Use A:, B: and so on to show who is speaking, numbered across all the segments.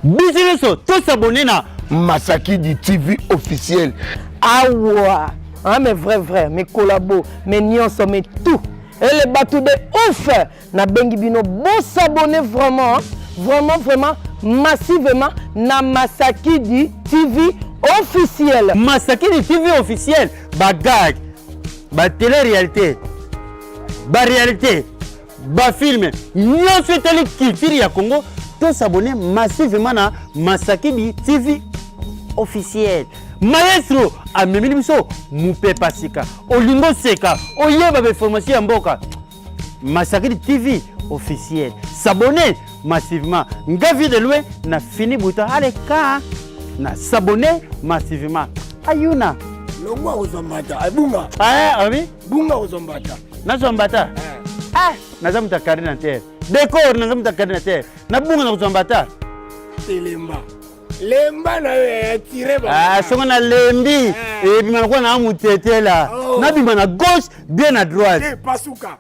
A: Business, tous s'abonner na
B: Masaki du TV officiel.
C: Ah ouais, ah, mais vrai, mes collabos, mes nyonso, mais tout. Et les bateaux de ouf. Na bengi bino, bon s'abonner vraiment, vraiment, massivement na Masaki du TV officiel.
A: Masaki du TV officiel, bagag, ba télé-réalité, ba réalité, ba film, nyonso télé culture ya Congo. Tous s'abonner massivement na Masaki du TV officiel. Maestro amemili biso mupe pasika olingo seka oyeba be formation ya mboka. Masaki du TV officiel. S'abonner massivement. Ngavi de loin na fini buta aleka na s'abonner massivement. Ayuna
B: Longwa ozombata abunga.
A: Abi
B: Bunga ozombata.
A: Na zombata. Naza mutakari na terre. Décor naza mutakari na terre. Na bunga na zombata.
B: Telemba. Lemba na tiré ba.
A: Songo na lembi. Et bima kwa na mutete la. Na bima na gauche, bien à droite.
B: Eh pasuka.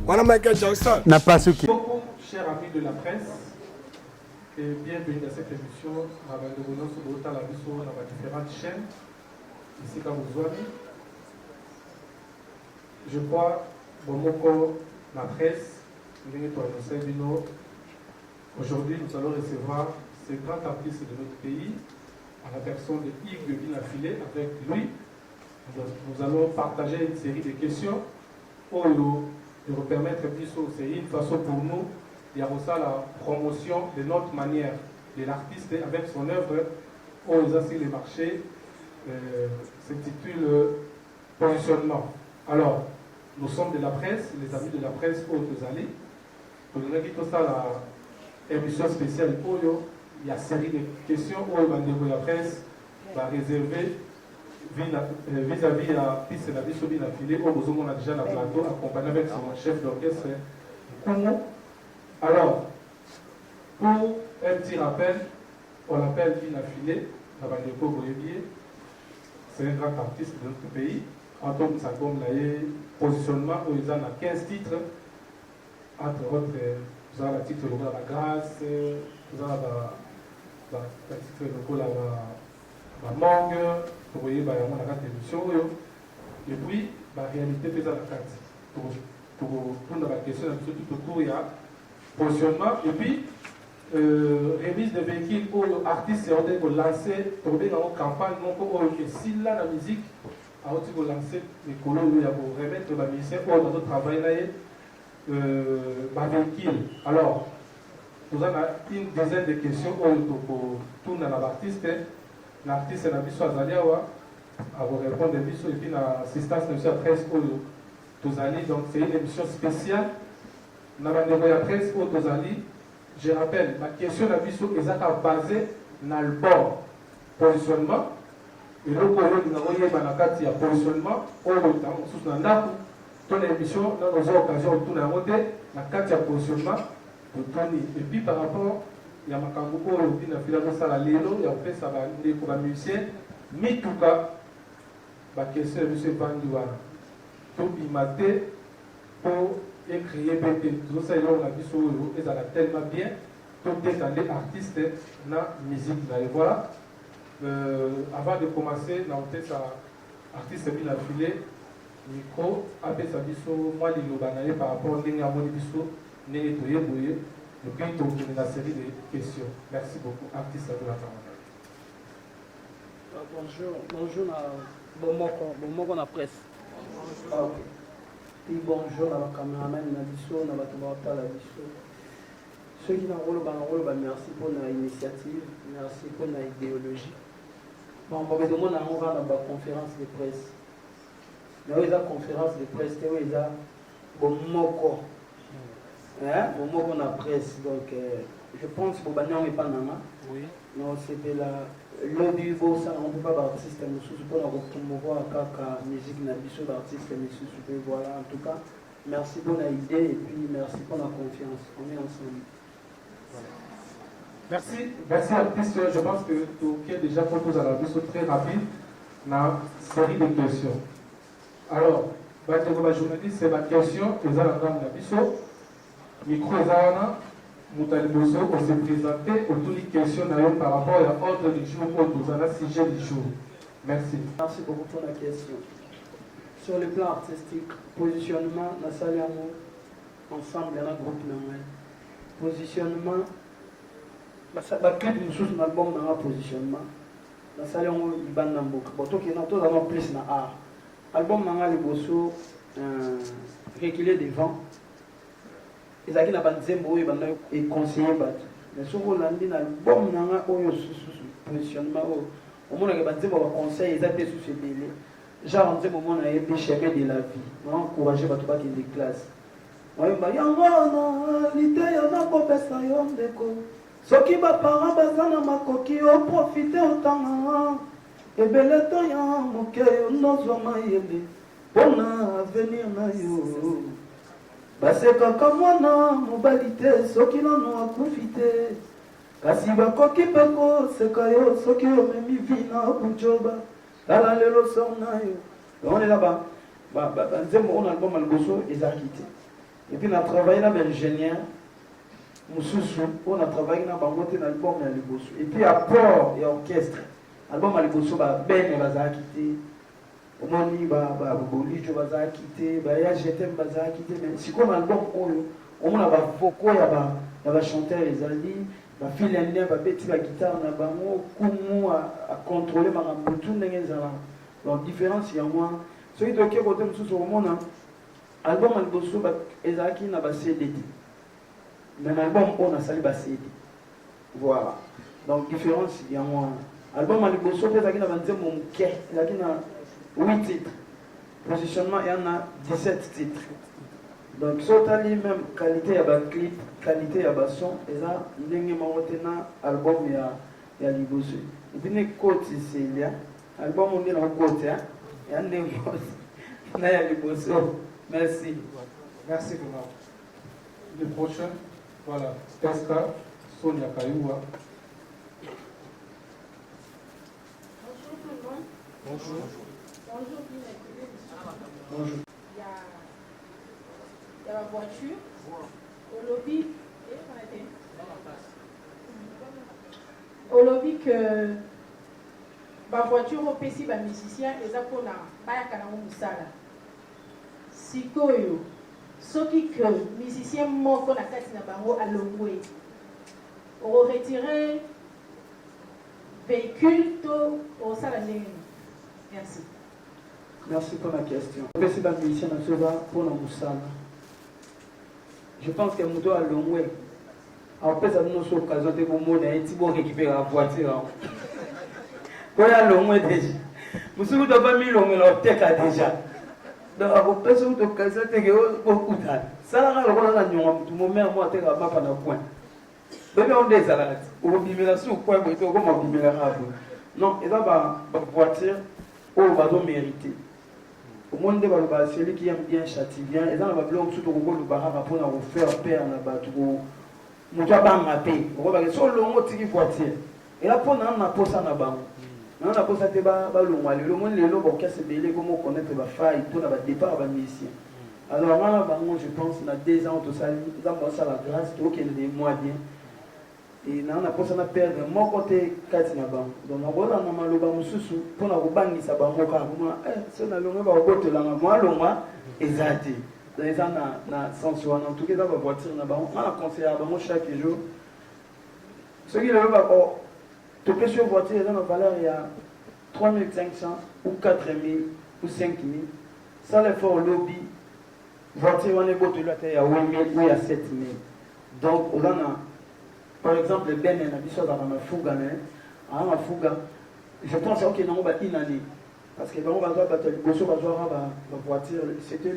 B: Voilà Michael Jackson.
A: Na pasuki.
D: Bonjour, chers amis de la presse, et bienvenue dans cette émission avec le bonheur sur la vision dans différentes chaînes. Ici, quand vous voyez, je crois, bon, la presse, aujourd'hui, nous allons recevoir ce grand artiste de notre pays, à la personne de Yves de Binafilé. Avec lui, nous allons partager une série de questions pour nous permettre plus, c'est une façon pour nous de faire la promotion de notre manière de l'artiste avec son œuvre aux sur les marchés s'intitule Positionnement. Alors, nous sommes de la presse, les amis de la presse Haute-Zali. Pour nous inviter à la émission spéciale Oyo, il y a une série de questions où la presse va réserver vis-à-vis de la piste de la vie sur la filée, où nous avons déjà la plateau accompagné avec son chef d'orchestre. Alors, pour un petit rappel, on l'appelle Binafilé, la Bandeko Boyebier. C'est un grand artiste de notre pays. En tant que Sagom Laye, positionnement où ils ont 15 titres, entre autres, vous avez le titre de la grâce, vous avez le titre de la mangue, vous voyez, il y a une émission, et puis, la réalité fait la carte. Pour la question, tout autour, il y a positionnement, et puis, remise de véhicules pour les artistes ont lancé pour une campagne et si là la musique a lancé les colons pour remettre la musique pour notre travail là véhicule. Alors nous avons une dizaine de questions pour tout l'artiste. L'artiste est Nabiso Azaliawa à vous répondre et puis l'assistance de la presse Tozali. Donc c'est une émission spéciale. Nous avons la presse Tozali. Je rappelle, la question de la vie est basée dans le bord positionnement. Et le problème de la positionnement, on a ton émission, dans nos occasions, on a monté la carte de positionnement. Et puis par rapport, il y a un cambo, il y a un salalélo, il y a fait ça pour la musicien, mais tout cas, la question de M. Bandouara. Tout bimaté pour créer BT. Tout ça, on a vu sur eux, et ça a tellement bien. Tout est dans les artistes, dans la musique. Et voilà. Avant de commencer, dans le texte, artiste bien affilé, micro, après ça, moi, les lobanaïs par rapport à l'ingénieur Bisso, Nénétoye, Boye, le pays de la série de questions. Merci beaucoup, artiste de la parole.
E: Bonjour, bonjour la presse. Et bonjour à la caméraman, à la ceux qui ont rôle, merci pour l'initiative, merci pour l'idéologie. Bon, on va demander à la conférence de presse. Il y a une conférence de presse, il y a la presse. Donc, je pense que Bogdan n'est pas Nama. Oui. Non, c'était la. L'audio, ça, on ne peut pas d'artiste, nous sommes pour promouvoir la musique, la mission d'artiste, voilà, en tout cas, Merci pour l'idée et puis merci pour la confiance. On est ensemble.
D: Merci artiste. Je pense que tu es déjà proposé à la mission très rapide dans série de questions. Alors, les journalistes, c'est ma question, ils ont la mission. Micro, ils ont on s'est présenté autour des questions par rapport à l'ordre du jour ou au sujet du jour. Merci.
E: Merci beaucoup pour la question. Sur le plan artistique, positionnement, la salle ensemble, il y a un groupe normal. Positionnement, la clip nous sous l'album dans un positionnement. La salle il ban dans beaucoup. Bon, tout qui est dans tout d'abord plus dans art. Album dans les bossos reculer devant. Et ça qui n'a pas de zembo et conseiller battu. Mais sur Hollande, l'album n'a pas de positionnement. Au moins, il y a des conseils, ils ont été sous ce délai. Genre, on dit moment on a été chemin de la vie. On a encouragé les gens des classes. On a dit, il y a un peu de ça, ceux qui va parler, ils ont profité autant. Et bien, le temps, il y a un peu de pour l'avenir. Parce que quand moi, mobilité, ceux qui n'en ont profité. Kasi bakoki peko sekayo soki omemi vina bujoba tala lelo sona yo. On est là-bas. Nzembo on album alboso ezakité. Et puis on a travaillé là ingénieur mususu on a travaillé na bangote na album na liboso. Et puis apport et orchestre album alboso ba ben bazakité. Omoni ba bolijo bazakité ba ya jetem bazakité mais si comme album on a ba vocaux ya ba chanteur ezali. La fille aime bien la guitare, à contrôler ma tout donc différence il y a moi ceux qui doivent côté sur le monde album alboso ezaki na ba CD mais l'album on a sali ba CD voilà donc différence il y a moi album alboso ezaki na banze mon ke ezaki na 8 titres positionnement il y en a 17 titres. Donc, si on a même qualité à clip, qualité à son, et ça, il y a un album et à l'ibosé. Et puis, les côtes, c'est là. Album, on est dans le côté, il y a un négocié. Il y a l'ibosé. Merci.
D: Merci vraiment. Le prochain, voilà, Pesca, Sonia Kayoua.
F: Bonjour tout le monde.
D: Bonjour.
F: Bonjour.
D: Bonjour.
F: Il y a la voiture, au lobby que la voiture au PC les musiciens et ça pour la bayakana musala. Sikoyo, ceux qui que musiciens morts qu'on a cassé na bango à l'ongwe. On retirer véhicule to au salandé. Merci.
E: Merci pour la question. PC les musiciens na soba pour la musala. Je pense que Mouto a l'ongwe. Après, ça nous a occasion de vous récupérer la voiture. Quand il y a l'ongwe déjà. Vous savez que vous avez mis l'ongwe dans la tête déjà. Donc, après, ça vous a occasion de vous faire. Ça, là, on a dit que mon mère m'a été là bas pendant le point. Donc, on dit ça là. On dit que c'est un point, on dit que c'est un point. Non, et là, la voiture, on va mériter. Au monde celui qui aime bien châtie bien et dans le blog tout le barrage pour faire père là-bas tout mon doit pas m'appeler on va sur le mot qui voiture et là pour na posa na bango na posa te ba le monde le lobo casse belé comment connaître ba faille pour na départ ba mission alors là bango je pense na 2 ans tout ça dans ça la grâce tout qu'il des mois bien et na posa na perdre mon côté kati na bango donc on va na maloba mususu pour na kubangisa bango ka moi c'est na longa ba botelanga moi longa ezati dans les na sensuel en tout cas dans la voiture na bango on conseille à bango chaque jour ce qui le va tout que sur voiture dans la valeur il y a 3500 ou 4000 ou 5000 ça l'effort lobby voiture on est beau tout là il y a 8000 ou il y a 7000 donc on a par exemple, le Ben a dit ça dans la fuga, je pense qu'il y a une année. Parce que la voiture, c'était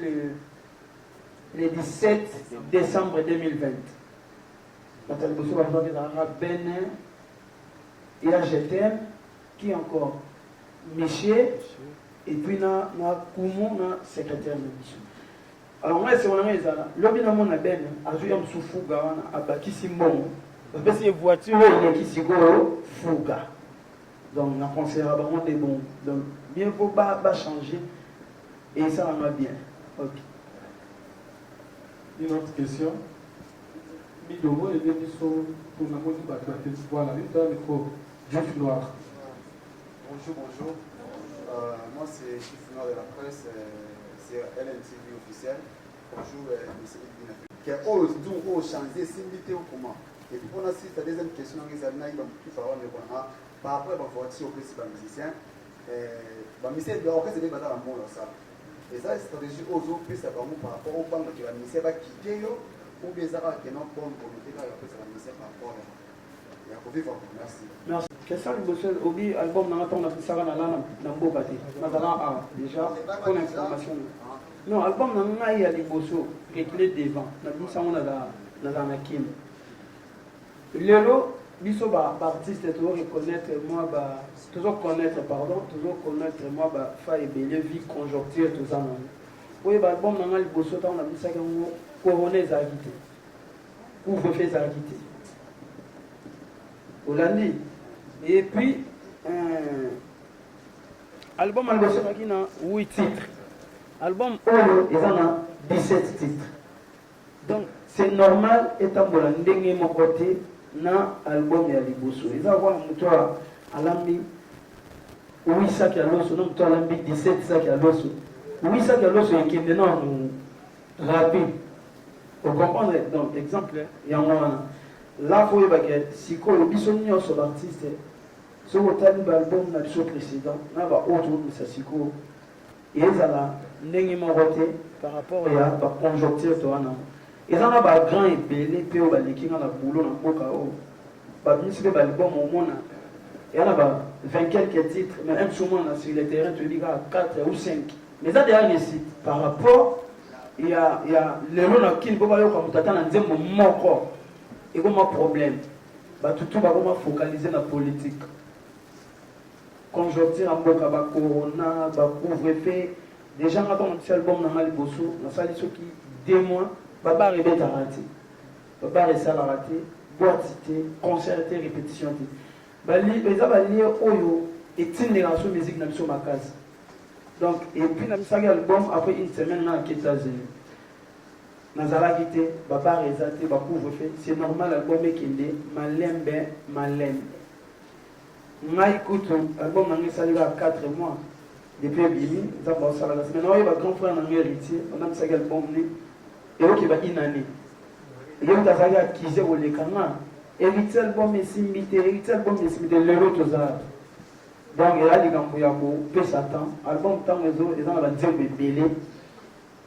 E: le 17 décembre 2020. Ben, il y a GTM, qui encore Miché, et puis na Koumou, na secrétaire de mission. Alors moi c'est on a ezala lobi na mona ben azuya msufuga wana abakisi mbongo parce que voiture il qui siko fuga donc na conseiller ba des bon donc bien faut pas changer et ça va bien. OK.
D: Une autre question. Midomo et Demiso pour la mode de voilà, une dame micro Juif Noir.
G: Bonjour. Moi c'est Juif Noir de la presse, c'est LNTV officiel. Bonjour, monsieur Edwin. Qui ose donc changer s'inviter au comment. Et puis on a aussi la deuxième question qui est par rapport à la voiture au principe musicien. Musicien doit orchestre des batailles à mon ça. Et ça c'est stratégie aux autres plus vraiment par rapport au banc que la musicien va quitter ou bien ça va que non bonne communauté là après c'est la musicien par rapport à vivre. Merci.
E: Merci. Question du monsieur Obi album na on a fait ça na Mbokati. Maintenant déjà pour l'information. Non, album na il y a des bosso réglé devant. Na bisa on a na kim. Lelo biso ba artiste toujours reconnaître moi toujours connaître moi fa ebele vie conjoncture tout ça non. Oui ba album na le bosso ta on a bisa que couronner za quitté. Ouvre fait za quitté. Hollandi. Et puis album al bosso qui na 8 titres. Album ils en a 17 titres. Donc c'est normal étant ndenge mon côté na album ya liboso. Ils avoir mutoa alambi 8 sacs à l'osso, non mutoa alambi 17 sacs à l'osso. 8 sacs à l'osso qui est non rapide. Vous comprenez? Donc exemple, il y a un là faut y baguer si ko le biso nyo sur l'artiste. Ce hotel album na biso précédent, na ba autour de ça siko. Et ezala ndenge mon côté par rapport à la conjoncture to wana. Ils en ont un grand et belé, puis on va les qui dans la boulot dans le boca. Bah, bien sûr, l'album au monde, il y en a 20 quelques titres, mais un souvent sur les terrains, tu dis 4 ou 5. Mais ça, derrière les sites, par rapport, il y a les gens qui ne peuvent pas y comme t'attends en disant mon corps. Et comme un problème, bah, tout va vraiment focaliser la politique. Conjoncture en boca, bah, corona, bah, couvre-feu. Des gens qui ont un petit album dans le bosso, dans la salle qui 2 mois. Baba rébête à rater. Baba reste à rater. Boîte, concerté, répétition. Bali, les abali, oyo, et une génération musique dans ma case. Donc, et puis, dans le album, après une semaine, dans les États-Unis. Nazara quitté, Baba résaté, Baba couvre-feu. C'est normal, l'album est kindé. Malem. Moi, écoute, l'album n'a pas à 4 mois. Depuis Bimi, nous avons ça la semaine. On a un grand frère dans héritier. On a mis ça l'album. Et qui va inane et on a déjà accusé au lekana héritier album simité le l'autre ça donc il a dit quand il y a beaucoup Satan album tant les autres ils ont la dire belé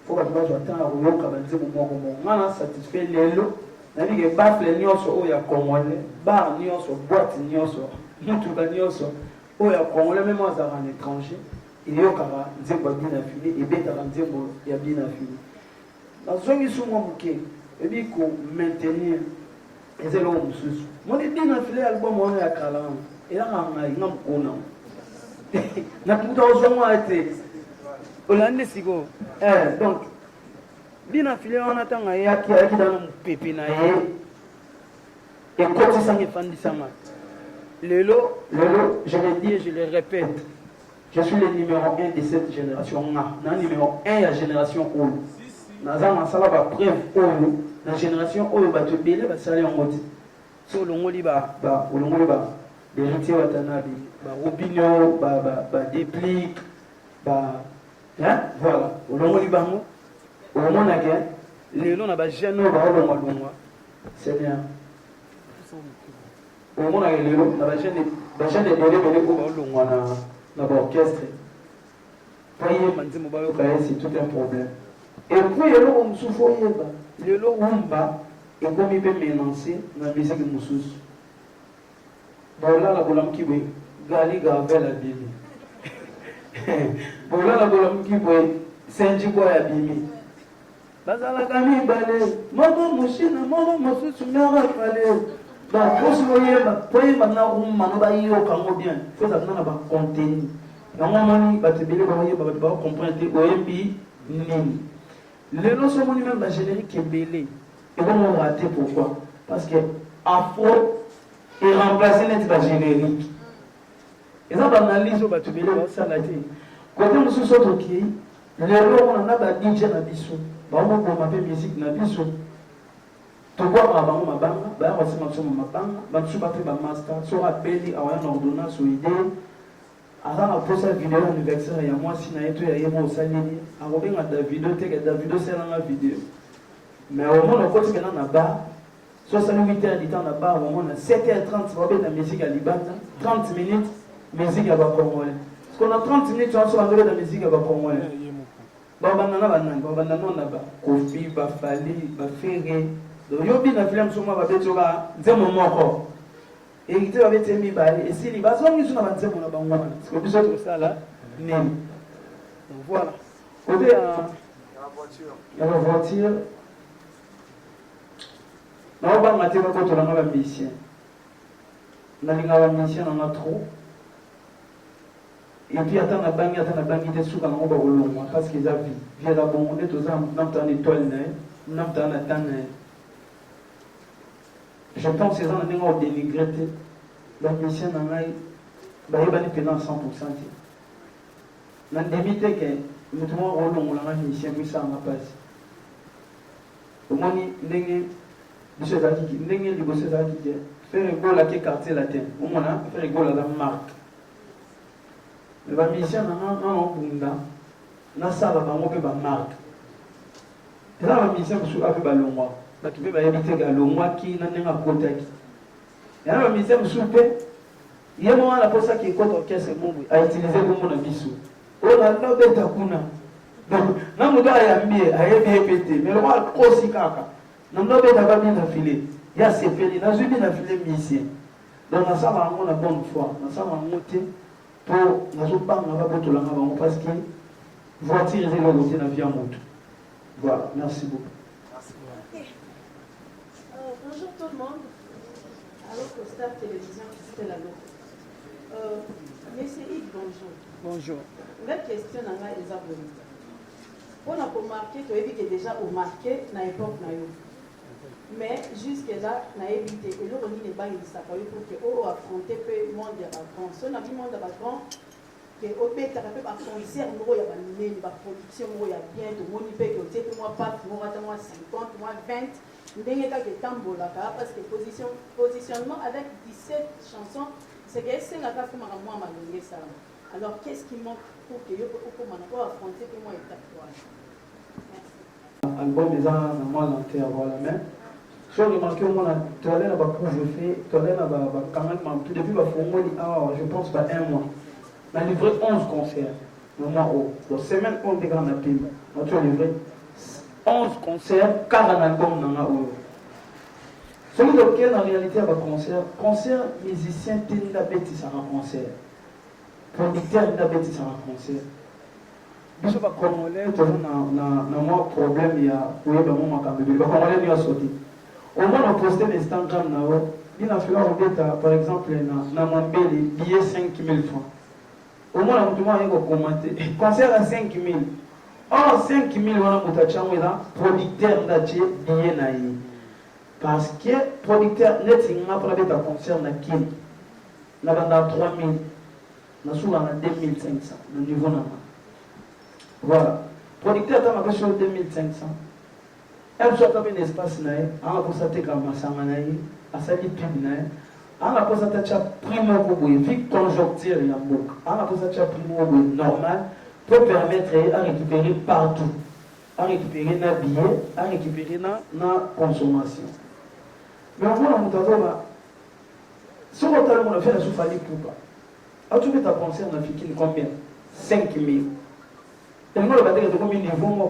E: faut pas que j'attends au yoka ba dire mo ngana satisfait lelo na bi ke bafle nyoso o ya congolais bar nyoso boîte nyoso mutu ba nyoso o ya congolais même à un étranger il y a kara dire ba bien affilé et beta dire ya bien affilé. Dans ce qui sont moqués, et bien qu'on maintenir les élèves musus. Moi, je dis que l'album on est à Kalam. Et là, on a un nom. N'a pas besoin été. Hollande sigo. Donc, bien affilé, on attend à y aller dans le pépina. Et quand ça n'est pas dit ça, Lelo, je le dis et je le répète. Je suis le numéro 1 de cette génération. Non, numéro 1 de la génération O. Nazama sala ba preuve oyo na génération oyo ba to belé ba sala en mode so longoli ba les héritiers watanabi ba Robinho ba déplique ba hein voilà longoli ba mo o mona ke lelo na ba jeune ba longwa c'est bien o mona ke lelo na ba jeune belé ko ba longwa na ba orchestre paye manzimo ba yo ba c'est tout un problème. Et puis, on souffre, le Wumba, et comme il peut mélanger dans la musique Moussous. Voilà la bolam qui veut, Gali Gavel à Bimi. Voilà la bolam qui veut, Saint-Jiboy à Bimi. Bazala Gami Balé, Mogo Mouchina, Mogo Moussous, Mera Falé. Donc, pour ce pour y maintenant, on m'a pas eu au Congo bien. Il faut savoir qu'on va contenir. Et on m'a dit, bah, tu peux comprendre, OMB, Nini. Les noms sont même la générique est belé. Et comment on raté pourquoi? Parce que Afro est remplacé net par générique. Et ça, on analyse au batu belé, ça l'a dit. Quand on se sort au qui, les noms on a des DJ na biso. Bah on va m'appeler musique na biso. Tu vois ma bango ma banga, bah on va se mettre ma banga, bah tu vas faire ma master, sur la belé, à une ordonnance ou idée. Alors, pour cette vidéo anniversaire, il y a moi si na eto ya yemo osalini, akobenga Davido te que Davido c'est dans la vidéo. Mais au moins le côté que na ba 68h du temps na ba au moins 7h30 va mettre la musique à Libanda, 30 minutes musique à Congolais. Parce qu'on a 30 minutes on se rendre la musique à Congolais. Ba banana na ba Kofi ba Fali ba Ferré. Donc yo bi na film sur moi ba betoka nzemo moko. Et il va mettre mis et si il va s'en sur la bande mon bango parce que plus autre ça là nem donc voilà côté la voiture na ba maté ba ko to la mission na linga la mission na trop et puis attends na bangi te suka na ba kolongwa parce qu'ils a vu via la bonne to za na tane étoile na tane tane. Je pense que c'est un niveau dénigré. La mission n'a pas été pendant 100%. Dans le début, nous avons la mission qui s'en a passé. Au moins, nous avons fait un goal à quel quartier latin. Au moins, fait un goal à la marque. La mission n'a pas ça va pas marque. Et là, la mission qui a fait ballon. Tu peux éviter galongwa qui n'a pas côté. Et alors, le ministère me soupe. Il y a un moment là pour ça qui est contre orchestre à utiliser le mot de bisou. On a là bête à kuna. Donc, n'a pas à yambier, à yambier pété. Mais le roi aussi kaka. N'a pas bête à pas bien affilé. Il y a ces pays, n'a jamais bien affilé mission. Donc, on a ça va la bonne foi. On a ça va monter pour la soupe pas n'a pas pour tout le monde parce que voiture est le côté de la vie en moto. Voilà, merci beaucoup.
F: Bonjour tout le monde. Alors que Star Télévision, c'était la nôtre. Monsieur Yves, bonjour.
C: Bonjour.
F: La question est les abonnés. On a remarqué que tu es déjà marqué dans l'époque. Mais jusque-là, on a évité. Et là, on a des bails de Sakayo pour que on affronte le monde de Bacron. Si on a vu le monde de Bacron, que au fait, tu as fait un concert, il y a une production, il y a bien, tout le monde peut que tu moi pas, moi 50, moi 20. Parce que positionnement avec 17 chansons, c'est que c'est la carte moi malgré ça. Alors qu'est-ce qui manque pour que je puisse affronter que moi étape 3?
E: Album des ans moi l'enterre voilà mais je remarqué au moins tu allais là-bas pour je fais tu allais là-bas quand même tout depuis je pense pas un mois on a livré 11 concerts le mois haut la semaine on est grand appel on a livré 11 concerts, 40 albums dans la haut. Celui lequel en réalité va concert, musicien, t'es bêti ça un concert. Producteur, t'es bêti ça un concert. Bisous pas congolais, toujours dans moi problème il y a, oui ben moi quand même, congolais il a sauté. Au moins on posté Instagram na haut, il a fait par exemple na mon billet 5 000 francs. Au moins on doit y commenter. Concert à 5 000. Or 5 000 wana mutachango ila producteur ndache billet na yi. Parce que producteur net nga pour beta concert na kim. Na banda 3 000. Na souvent na 2 500 le niveau na. Voilà. Producteur ta ma sur 2 500. Elle soit comme un espace na yi, ala pour ça te kama sanga na yi, asali pub na yi. Ala pour ça ta primo ko vite conjoncture ya mboka. Ala pour ça ta primo normal. Peut permettre à récupérer partout, à récupérer na billet, à récupérer na consommation. Mais on a si on a fait la souffrance pour pas. À tout ta concert on a fait combien 5 000. Et nous le battre de combien de niveau moi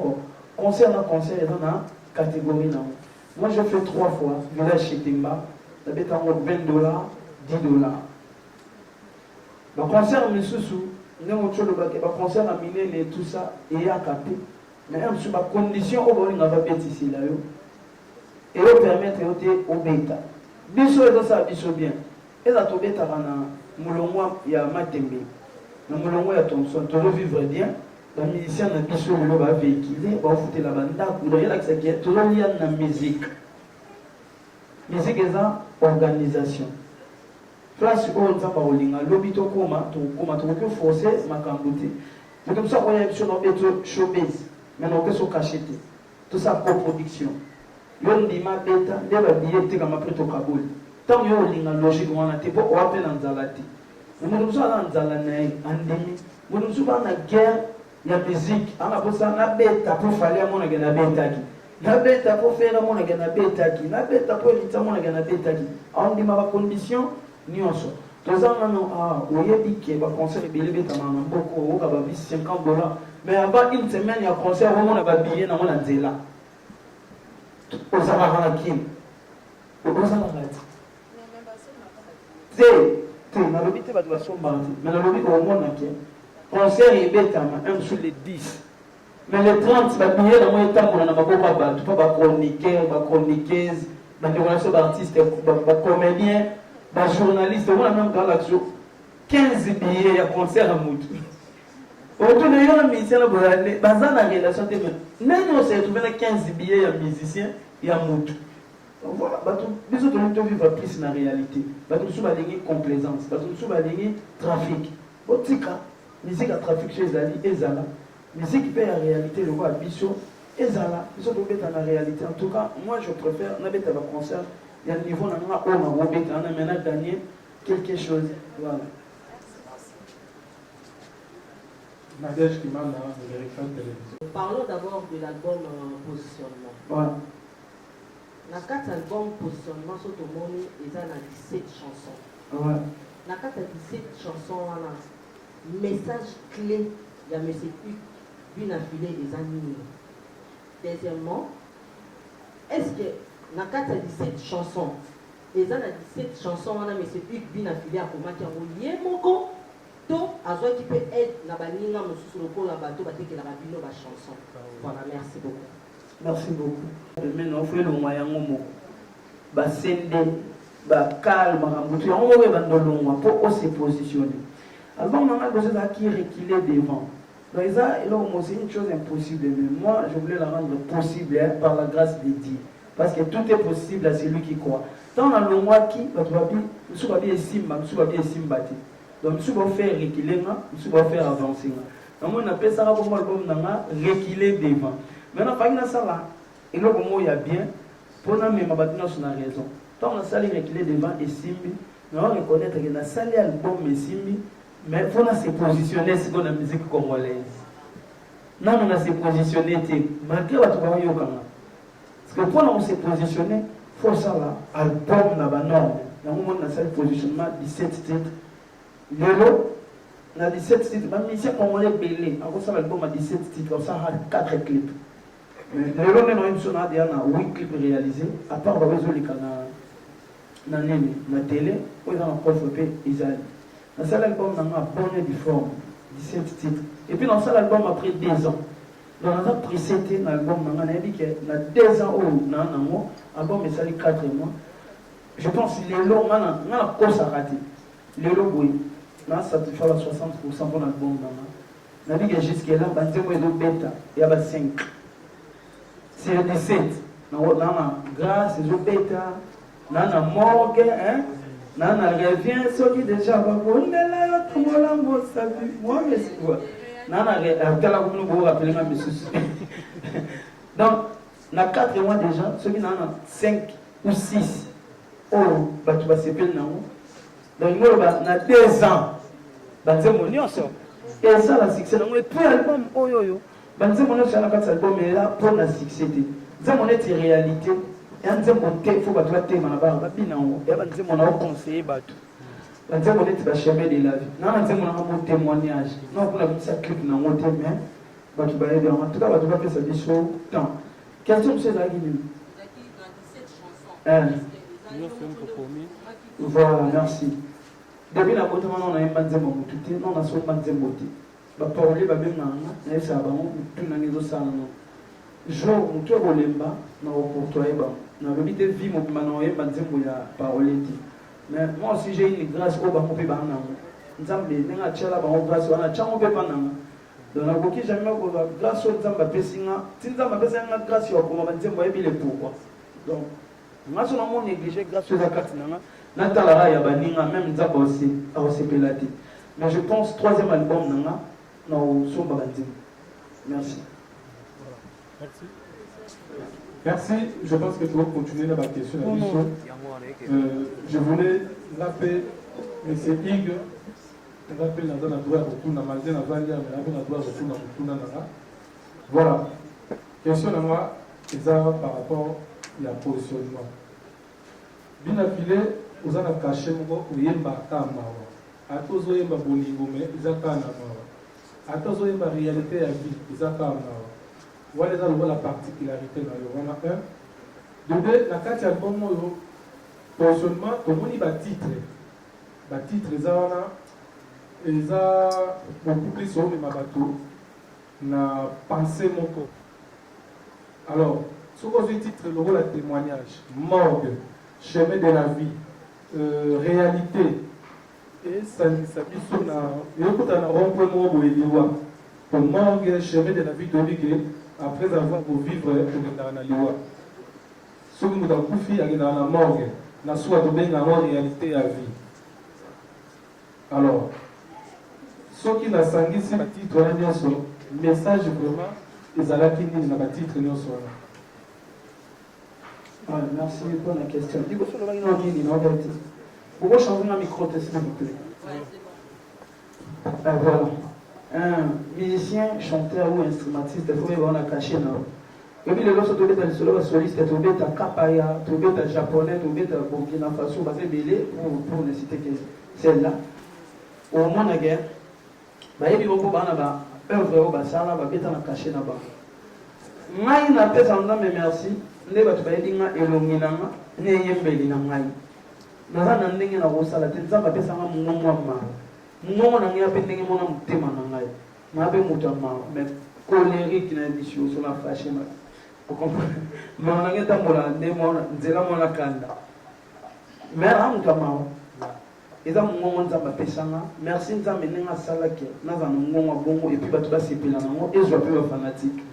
E: concert dans la catégorie là. Moi je fais 3 fois village chez Timba, ça va être $20, $10. Le concert me sous nous avons le concert à miner et tout ça et à capter. Mais même sur ma condition, on va faire ici là. Et on permet de au bêta. Biso et ça, biso bien. Et là, tu bêta, il y a Matembe. Dans Moulongo, il y a ton son. Tu veux vivre bien. musicien na biso lelo ba véhiculer ba futela banda kudo yela kisaki toujours lié na musique. Musique est en organisation. Place où on s'appelle Olinga, l'obito koma, tu peux forcer ma cambouti. Tu peux ça qu'on a sur notre showbiz, mais on peut se cacher. Tout ça coproduction. Yon di ma beta, deba billet comme après to Kaboul. Tant que Olinga logique on a été pour open en zalati. Nous nous sommes en zalanaï, endémie. Nous nous sommes en guerre, il y a musique. On a besoin na beta pour faire à mon agena beta qui. Na beta pour faire à mon agena beta qui. Na beta pour éviter mon agena beta qui. On dit ma condition. Nyonso tozanga no oyebi ke ba concert ebele beta na mboko oka ba visi $50, mais avant une semaine ya concert on a ba billet na mona nzela ozanga kana kim ozanga ngati te na lobi te ba to somba mais na lobi ko mona ke concert ebeta ma un sur les 10 mais les 30 ba billet na mo etambola na maboko ba to ba chroniqueur ba chroniqueuse ba relation d'artiste ba comédien ba journaliste on a même dans l'action 15 billets à concert à Moutou. Autour de yon musicien là bolane bazan na relation te même on s'est trouvé 15 billets à musicien et à Moutou. Voilà ba tout biso to to vivre plus na réalité. Ba tout sous ba lingi complaisance, ba tout sous ba lingi trafic. Botika musique à trafic chez Zali ezala. Musique fait en réalité le voix biso ezala. Biso to bet en réalité. En tout cas, moi je préfère na bet à concert. Il y a un niveau, on a maintenant gagné quelque chose. Voilà.
D: Nadège qui m'a de direction de télévision.
H: Parlons d'abord de l'album Positionnement.
E: Voilà.
H: Dans 4 albums Positionnement, sur le monde, il y a 17 chansons.
E: Ouais.
H: Dans 4 17 chansons, on a un message clé. Il y a M. Hugues, une affilée des animés. Deuxièmement, est-ce que dans 17 chansons, et dans 17 chansons, on a M. Hugues bin affilié à Komaki en Olié Moko, to azo qui peut être na baninga mususu lokola bato bateke la babino ba chanson. Voilà, merci beaucoup.
E: Merci beaucoup. Maintenant, on fait le moyen moko. Ba sende, ba calme, rambutu, on va bandolongwa pour se positionner. Alors, on a besoin d'acquérir reculer devant. Donc, ça, c'est une chose impossible. Mais moi, je voulais la rendre possible par la grâce de Dieu. Parce que tout est possible à celui qui croit. Tant dans le mois qui, nous sommes bien simba, nous sommes bien simbati. Donc nous sommes faire reculer, nous sommes faire avancer. Donc on appelle ça comme album reculer devant. Maintenant, par exemple, ça là, et là comme il y a bien, pour nous même abattre sur la raison. Tant on a ça reculer devant et simbi, nous allons reconnaître que dans ça l'album est simbi, mais il faut se positionner sur la musique congolaise. Non, on a se positionner, malgré votre voyage. Parce que pour nous se positionner, il faut ça là, album n'a pas norme. Dans le monde, on a ça le positionnement 17 titres. Lelo, on a 17 titres. Même ici, on est belé. En gros, ça l'album a 17 titres. Comme ça, on a 4 clips. Mais Lelo, on a une sonne, on a 8 clips réalisés. À part, on va résoudre dans la télé, où ils ont un prof Isaïe. Dans ça l'album, on a bonne du forme, 17 titres. Et puis dans ça l'album, après 2 ans. Donc, on a précédé l'album, on a dit qu'il y a 2 ans où on a un mois, l'album est salé 4 mois. Je pense que les lots, on a un course à rater. Les lots, oui. Là, ça te fait 60% pour l'album. On a dit que jusqu'à là, on a dit bêta, il y a 5. C'est le 17. On a grâce, il y a bêta, on a morgue, hein. On a revient, ceux qui déjà vont on est là, tout le monde a salué. Moi, mais c'est quoi? Donc, on a 4 mois déjà, ceux qui ont 5 ou 6, oh, tu vas se payer. Donc, on a 2 ans. Et ça, la succès. Donc, puis l'album, oh yo yo. On a 4 albums, mais là, pour la succès. On a une réalité. Et on il faut que tu aies un thème. Et on a conseillé. On a un chemin de la vie. On a un témoignage. On a un clip dans mon thème. En tout cas, tu vas faire ça des choses. Question de ces arguments. Voilà, merci. Depuis la beauté, on a un banzé motuté, on a son banzé beauté. La parole est même dans le salon, tout dans les autres salons. Je vous relemba, na reportoye ba. Na bimite vie mo bimano ye banzé ya parole. Mais moi aussi j'ai une grâce au bango pe ba na. Nzambe nenga tchala ba grâce wana tchango pe pa na. donc nakoki jamais koza grâce oyo nzambe apesi nga ti nzambe apesi nga grâce ya kokoma banzembo ayebile pourquoi donc nga so namo néglige grâce oyo eza kati na nga natalaka ya baninga même nzambe akosepela te mais je pense troisième album na nga na osomba banzembo merci.
D: Merci. Merci. Je pense que tu vas continuer dans ma question. Je voulais l'appeler M. Hugues. Je vais appeler dans la droite retour dans Malden à Valia, mais la droite retour dans Nana. Voilà. Question à moi, c'est ça par rapport à positionnement. Bien affilé, vous avez caché mon ou yemba kamawa. À tous les yemba bolingo mais ils ont kamawa. À tous les yemba réalité à vie, ils ont kamawa. Voilà la particularité dans le Rwanda 1. De deux, la carte album positionnement, tout le monde y va titre. Le titre, ils ont beaucoup plus sur le bateau. Na pensée mon corps. Alors, ce que je titre, le rôle de témoignage, morgue, chemin de la vie, réalité. Et ça dit sur la. Écoute, on a rompu mon mot et pour morgue, chemin de la vie de après avoir vivre dans la loi. Ce que nous avons fait dans la morgue, nous avons bien la réalité à vie. Alors, ce qui n'a sangué, c'est le titre, le message vraiment, ils allaient finir dans le titre.
E: Merci pour la question. Dis-moi, pourquoi changer un micro, s'il vous plaît? Voilà. Un musicien, chanteur ou instrumentiste, il faut qu'on a caché là. Et puis, les autres, tu es solo soliste, tu es à Kapaya, tu es à japonais, tu es à Burkina Faso, pour ne citer que celle-là. Au moins, la guerre, il y a un œuvre au Bassala, il y a un caché là-bas. Moi, je n'ai pas de merci. Je vais te dire que je vais te dire que je vais te dire que je vais te dire que je vais te dire que je vais mungu na ngia pendenge mona mutema na ngai mabe mutama mais colérique na bisho sur la fâché ma pour comprendre mona ngia tambola nde mona nzela mona kanda mais amutama eza mungu nzamba pesanga merci nzambe nenga salaki naza mungu bongo et puis batu ba sepela nango et zo pe ba fanatique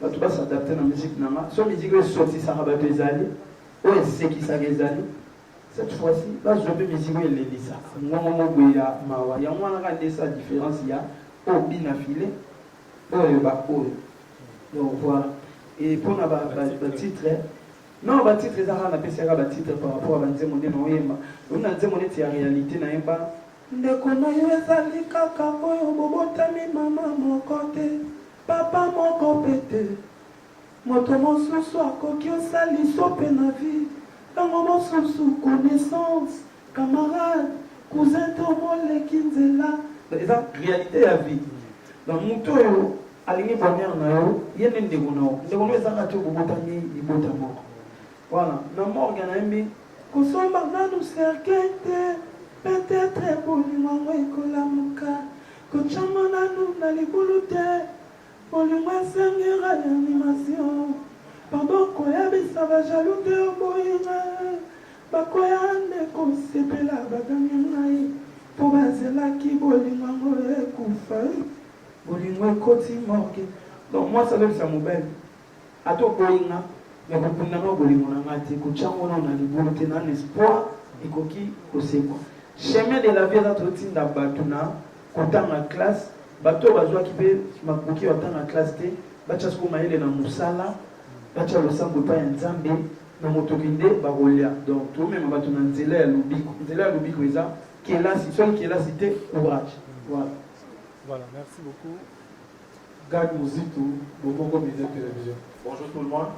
E: batu ba s'adapter na musique nanga so musique est sorti ça ba bezali o c'est qui ça bezali. Cette fois-ci, là, je vais me dire que les lisa. Moi, il y a ma, il y a moins de sa différence. Il y a au bin affilé, au bas. Donc voilà. Et pour le titre, non, le titre, ça a un titre par rapport à l'anzemone no yemba. On a l'anzemone c'est la réalité na yemba. Ndekona yo ezali kaka oyo bobotami mama moko te, papa moko pete. Moto mosusu akoki osali sope na vie. Dans mon sous connaissance, camarade, cousin Tomole Kinzela. C'est la réalité à vie. Dans mon tour, à l'année dernière, il y a des gens qui ont été voilà. Dans mon organisme, nous sommes nous cerquetés, peut-être pour nous, Ekolamuka, que chamana nous n'allons pas pour nous enseigner l'animation. Pardon, koya bisava jaloux de oboyinga bakoya ndeko sepela bagangai po bazelaki bolingo ngo ekufa bolingo ekoti morgue. Donc moi ça veut ça mobile ato boyinga mais kopunda ngo bolingo na ngati kuchango na libulu te na espoir ekoki kosekwa chemin de la vie za totinda batuna kotanga classe bato bazwa kipe makoki batanga classe te bachasko maele na musala. Bacha le sang pas un zambe na motokinde barolia donc tout même bato na nzela ya lubiko eza qui est là si seul qui est là cité courage
D: voilà merci beaucoup Gad Mouzitou Bobongo Média Télévision.
I: Bonjour tout le monde.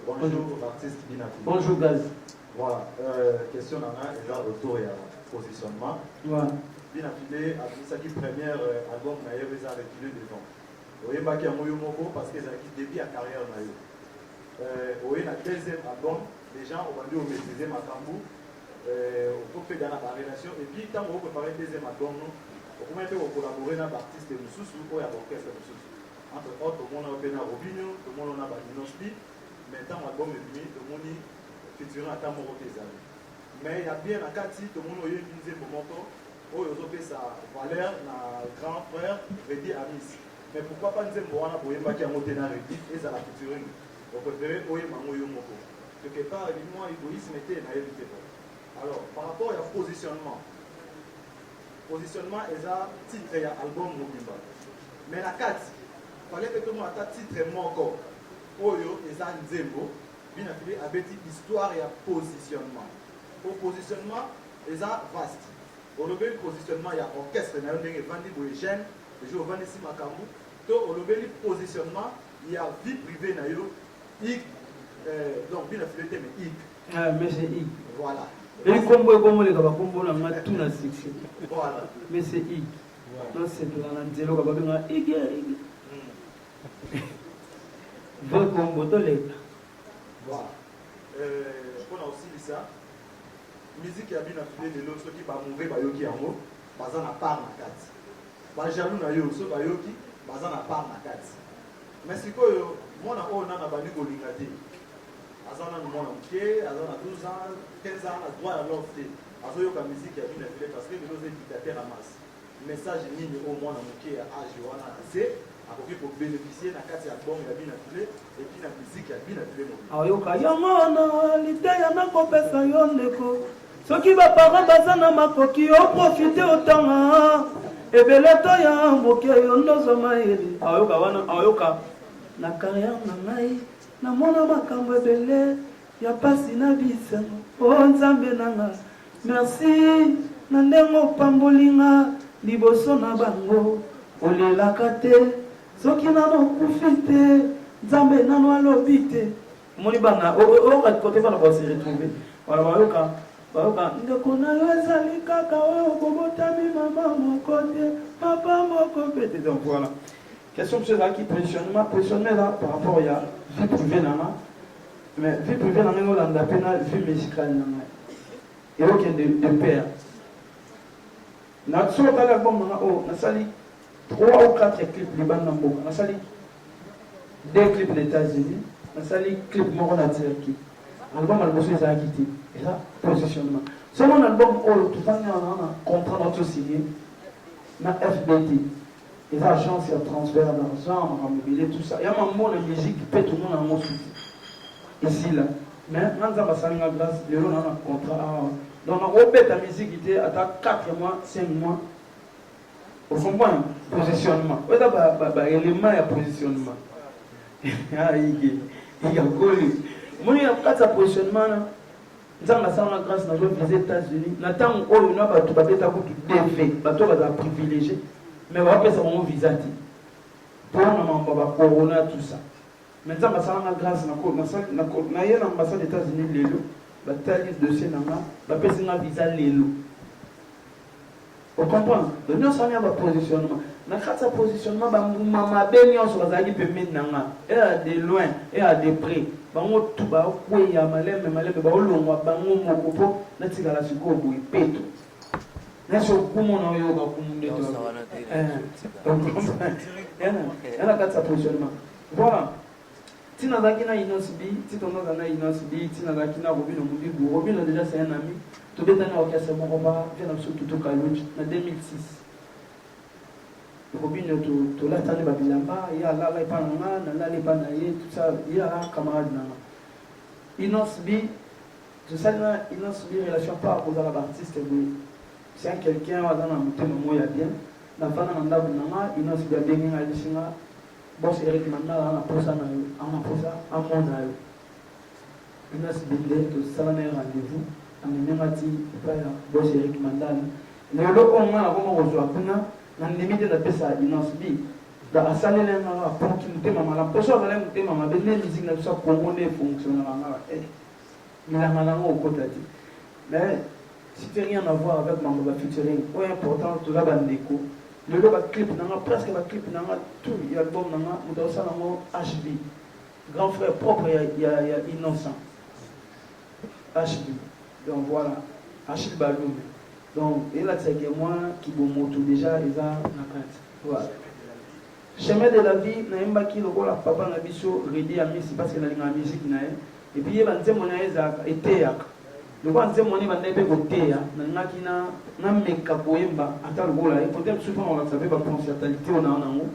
I: Bonjour l'artiste Binafilé.
E: Bonjour Gaz.
I: Voilà question nana déjà autour et positionnement.
E: Voilà.
I: Binafilé a fait ça qui première album na yebeza avec le devant. Oyebaki ya moyo moko parce que ça qui début à carrière na yo. Oui, la deuxième album, les gens ont vendu au maîtriser Makambu, au fait dans la relation, et puis quand on préparer le deuxième album, on a collaboré avec l'artiste Moussou ou avec l'orchestre Moussou. Entre autres, tout le monde a fait Robinho, tout le monde a fait Dinospi, mais quand l'album est fini, tout le monde est featuring à Tamoro Tezali. Mais il y a bien un cas tout le monde a utilisé pour moto, où ils ont fait sa valeur, na grand frère, Reddy Amis. Mais pourquoi pas nzembo wana boyemba ki yango tena redit eza la featuring. On préférait oyemba ngo yo moko. Quelque part évidemment égoïsme était na évité. Alors par rapport à positionnement eza titre ya album mobimba. Mais la 4 fallait que tout le monde ata titre moko oyo eza nzembo bina fili abeti histoire ya positionnement. Au positionnement eza vaste. Au level positionnement ya orchestre na ndenge vandi boyegène les jours vandi si makambu to au level positionnement il y a vie privée na yo donc bina fili te mais
E: mais c'est I
I: voilà.
E: Et combo les gars combo na tout na succès.
I: Voilà.
E: Mais c'est I. Non c'est là na nzelo ka ba I. Vrai combo to les.
I: Voilà. On a aussi dit ça. Musique ya bina fili de l'autre qui ba mouver ba yoki yango baza na part na kati. Ba jaloux na yo so ba yoki baza na part na kati. Mais sikoyo mona o na bandi ko lingati. Azana mona mke, azana 12 ans, 15 ans, a droit à l'offre. Azoyoka musique ya bina fili parce que les autres dictateurs amassent. Message nini au mona mke ya âge wana c'est akoki ko bénéficier na kati ya album ya bina fili et puis na musique ya bina fili.
E: Ayoka yamona liteya na kopesa yo ndeko. Soki ba parents baza na makoki o profiter autant ebele to ya moke yo ndozo maeli. Ayoka wana ayoka na carrière na ngai na mona makambo ebele ya pasi na bisa o nzambe nanga merci na ndengo pambolinga liboso na bango olelaka te soki nano kufi te nzambe nano alobi te moni bana o kote bana ba se retrouver wala bayoka ndeko na yo ezali kaka oyo kobotami mama moko te papa moko pete. Donc voilà. Question sur qui positionnement là par rapport à vie privée nana. Mais vie privée nana on l'a pena vie musicale nana. Et aucun de père. Na sur l'album nana oh na sali 3 ou 4 clips liban nambo. Na sali 2 clips des États-Unis, na sali clip moko na Turquie. Album alboso ça quitté. Et là positionnement. C'est mon album oh tout ça na contrat notre signé na FBT. Les agences, il y a transfert d'argent, mobilier, tout ça. Il y a un mot de musique qui peut tout le monde en mot ici, là. Mais, quand on va salir la glace, les gens ont un contrat. Donc, on repère ta musique qui était à 4 mois, 5 mois. Au fond, positionnement. Il y a un élément de positionnement. Il y a un collé. Moi, il y a 4 positionnement. Nous avons la grâce dans les États-Unis. Nous avons un privilégié. Mais on va faire ça au visa. Pour nous, corona, tout ça. Maintenant, on va grâce à l'ambassade des États-Unis, on va faire un dossier, on va faire un visa. On comprend. Nous avons un positionnement. Nous avons un positionnement, on va faire et à de loin, et à de près. On va tout faire, il y a malais, on va faire voilà. Tina Zakina Inosbi, Titono Zana Inosbi, Tina Zakina Robin Mudibu, Robin déjà c'est un ami. Tout le temps au Kassa Moroba, vient absolument tout Kalouch en 2006. Robin to la tane Babilamba, il y a là les panama, là les panaye, tout ça, il y a un camarade Nama. Inosbi, tout ça, Inosbi relation pas aux artistes. C'est quelqu'un dans un thème il y a bien. Dans le temps, on a Inosbi a bien à l'Ishinga. Boss Eric Mandal a posé un monde. Il a subi tout ça, rendez-vous. On a dit Boss Eric Mandal. Le loco, on a rejoint. On a limité la paix à Inosbi. Dans la salle, on a continué la personne a l'air maman, mais les musiques ne sont pas fonctionnelles. Il a mal au côté. Mais si tu n'as rien à voir avec ma featuring, c'est important tout la bande d'écho. Le clip, presque le clip, tout l'album, nous avons HB. Grand frère propre, il y a innocent. HB. Donc voilà, Achille Baloum. Donc, il a dit que moi, qui vous montre déjà, il a voilà. Chemin de la vie, il y a un papa n'a rédit à Messi parce qu'il a la musique. Et puis il y a un été. Le roi de mon évan n'est pas côté, n'a meka poemba, à tal gola, et peut-être souvent on va savoir la confidentialité on a en haut,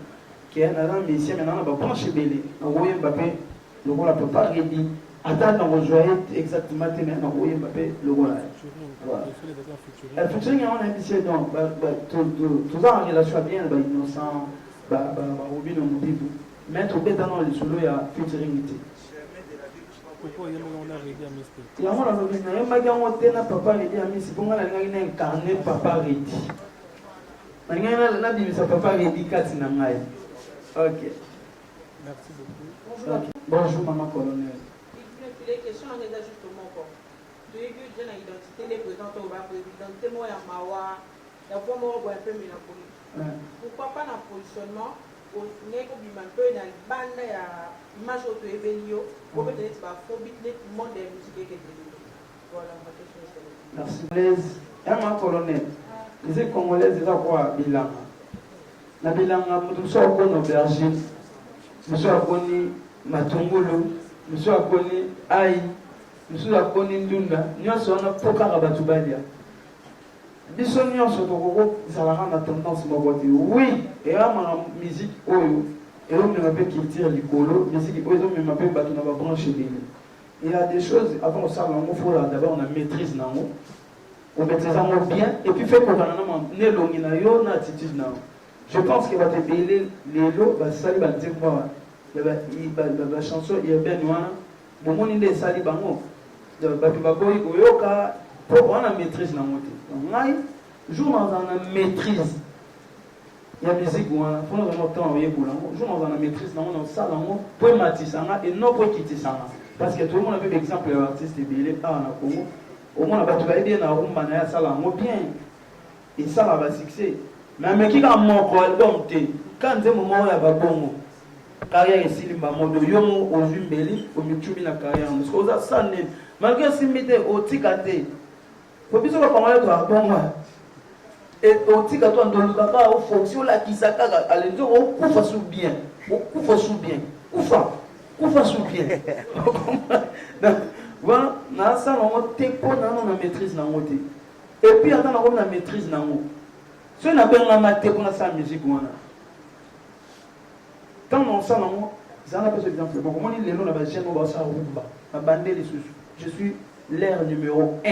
E: qui est dans le métier maintenant on va brancher belé on voit Mbappé le rôle peut pas rédit attendre on joue exactement maintenant on voit Mbappé le rôle voilà le featuring on a essayé donc tout ça en relation bien innocent Robin Moutibu mais tout bête dans le solo il y a featuring il y a moi la papa rédit ami c'est pour moi la incarner papa rédit papa rédit katina ngai. Ok.
F: Merci beaucoup.
E: Bonjour maman colonel.
F: Les questions en ajustement quoi. Tu as vu déjà l'identité les présents au bas l'identité moi ya mawa ya pour moi un peu mélancolique. Pourquoi pas dans positionnement au neko bima peu na banda ya image auto evelio pour peut-être pas phobie les monde des musiques que voilà ma question c'est.
E: Merci. Les maman colonel. Les Congolais déjà quoi bilanga. Na bilanga mutu so ko no aubergine. Muso akoni matungulu, muso akoni ai, muso akoni ndunda, nyonso wana pokaka batu balia. Biso nyonso tokoko zalaka na tendance moko te. Oui, et ama musique oyo, et on me fait culture likolo, musique oyo me m'appelle batu na ba branche bini. Il y a des choses avant on s'en on faut d'abord on a maîtrise nango. On maîtrise nango bien et puis fait qu'on a na longi na yo na attitude nango. Je pense qu'il va te payer les lots, ça va te dire quoi. La chanson urbaine, le monde est sali bango. Babibaboy, Oyoka, pour on a maîtrise dans mon temps. Jour dans la maîtrise. Il y a des musiques où on a vraiment temps à jour dans la maîtrise dans mon salle pour matisanga et non pour quitter ça. Parce que tout le monde a vu l'exemple de l'artiste Bélé à Congo. Au moins, on va bien à Rumba, na salle bien. Et ça va succès. Mais qui a mon album quand c'est moment où il y a bon carrière ici le modo yomo au vimbeli au mitumi la carrière parce que ça n'est malgré simité au tikate faut bien que comment toi bon et au tikate on doit pas au fonction la kisaka aller dire au kufa sous bien kufa sous bien voilà na ça on tempo na maîtrise na moté et puis attends on a maîtrise na mo si on a bien la maté pour sa musique wana quand on s'en va, ça n'a pas ce exemple. Bon, comment il est là, on va chaîne, on va s'en rumba. Ma bande les sous. Je suis l'air numéro 1.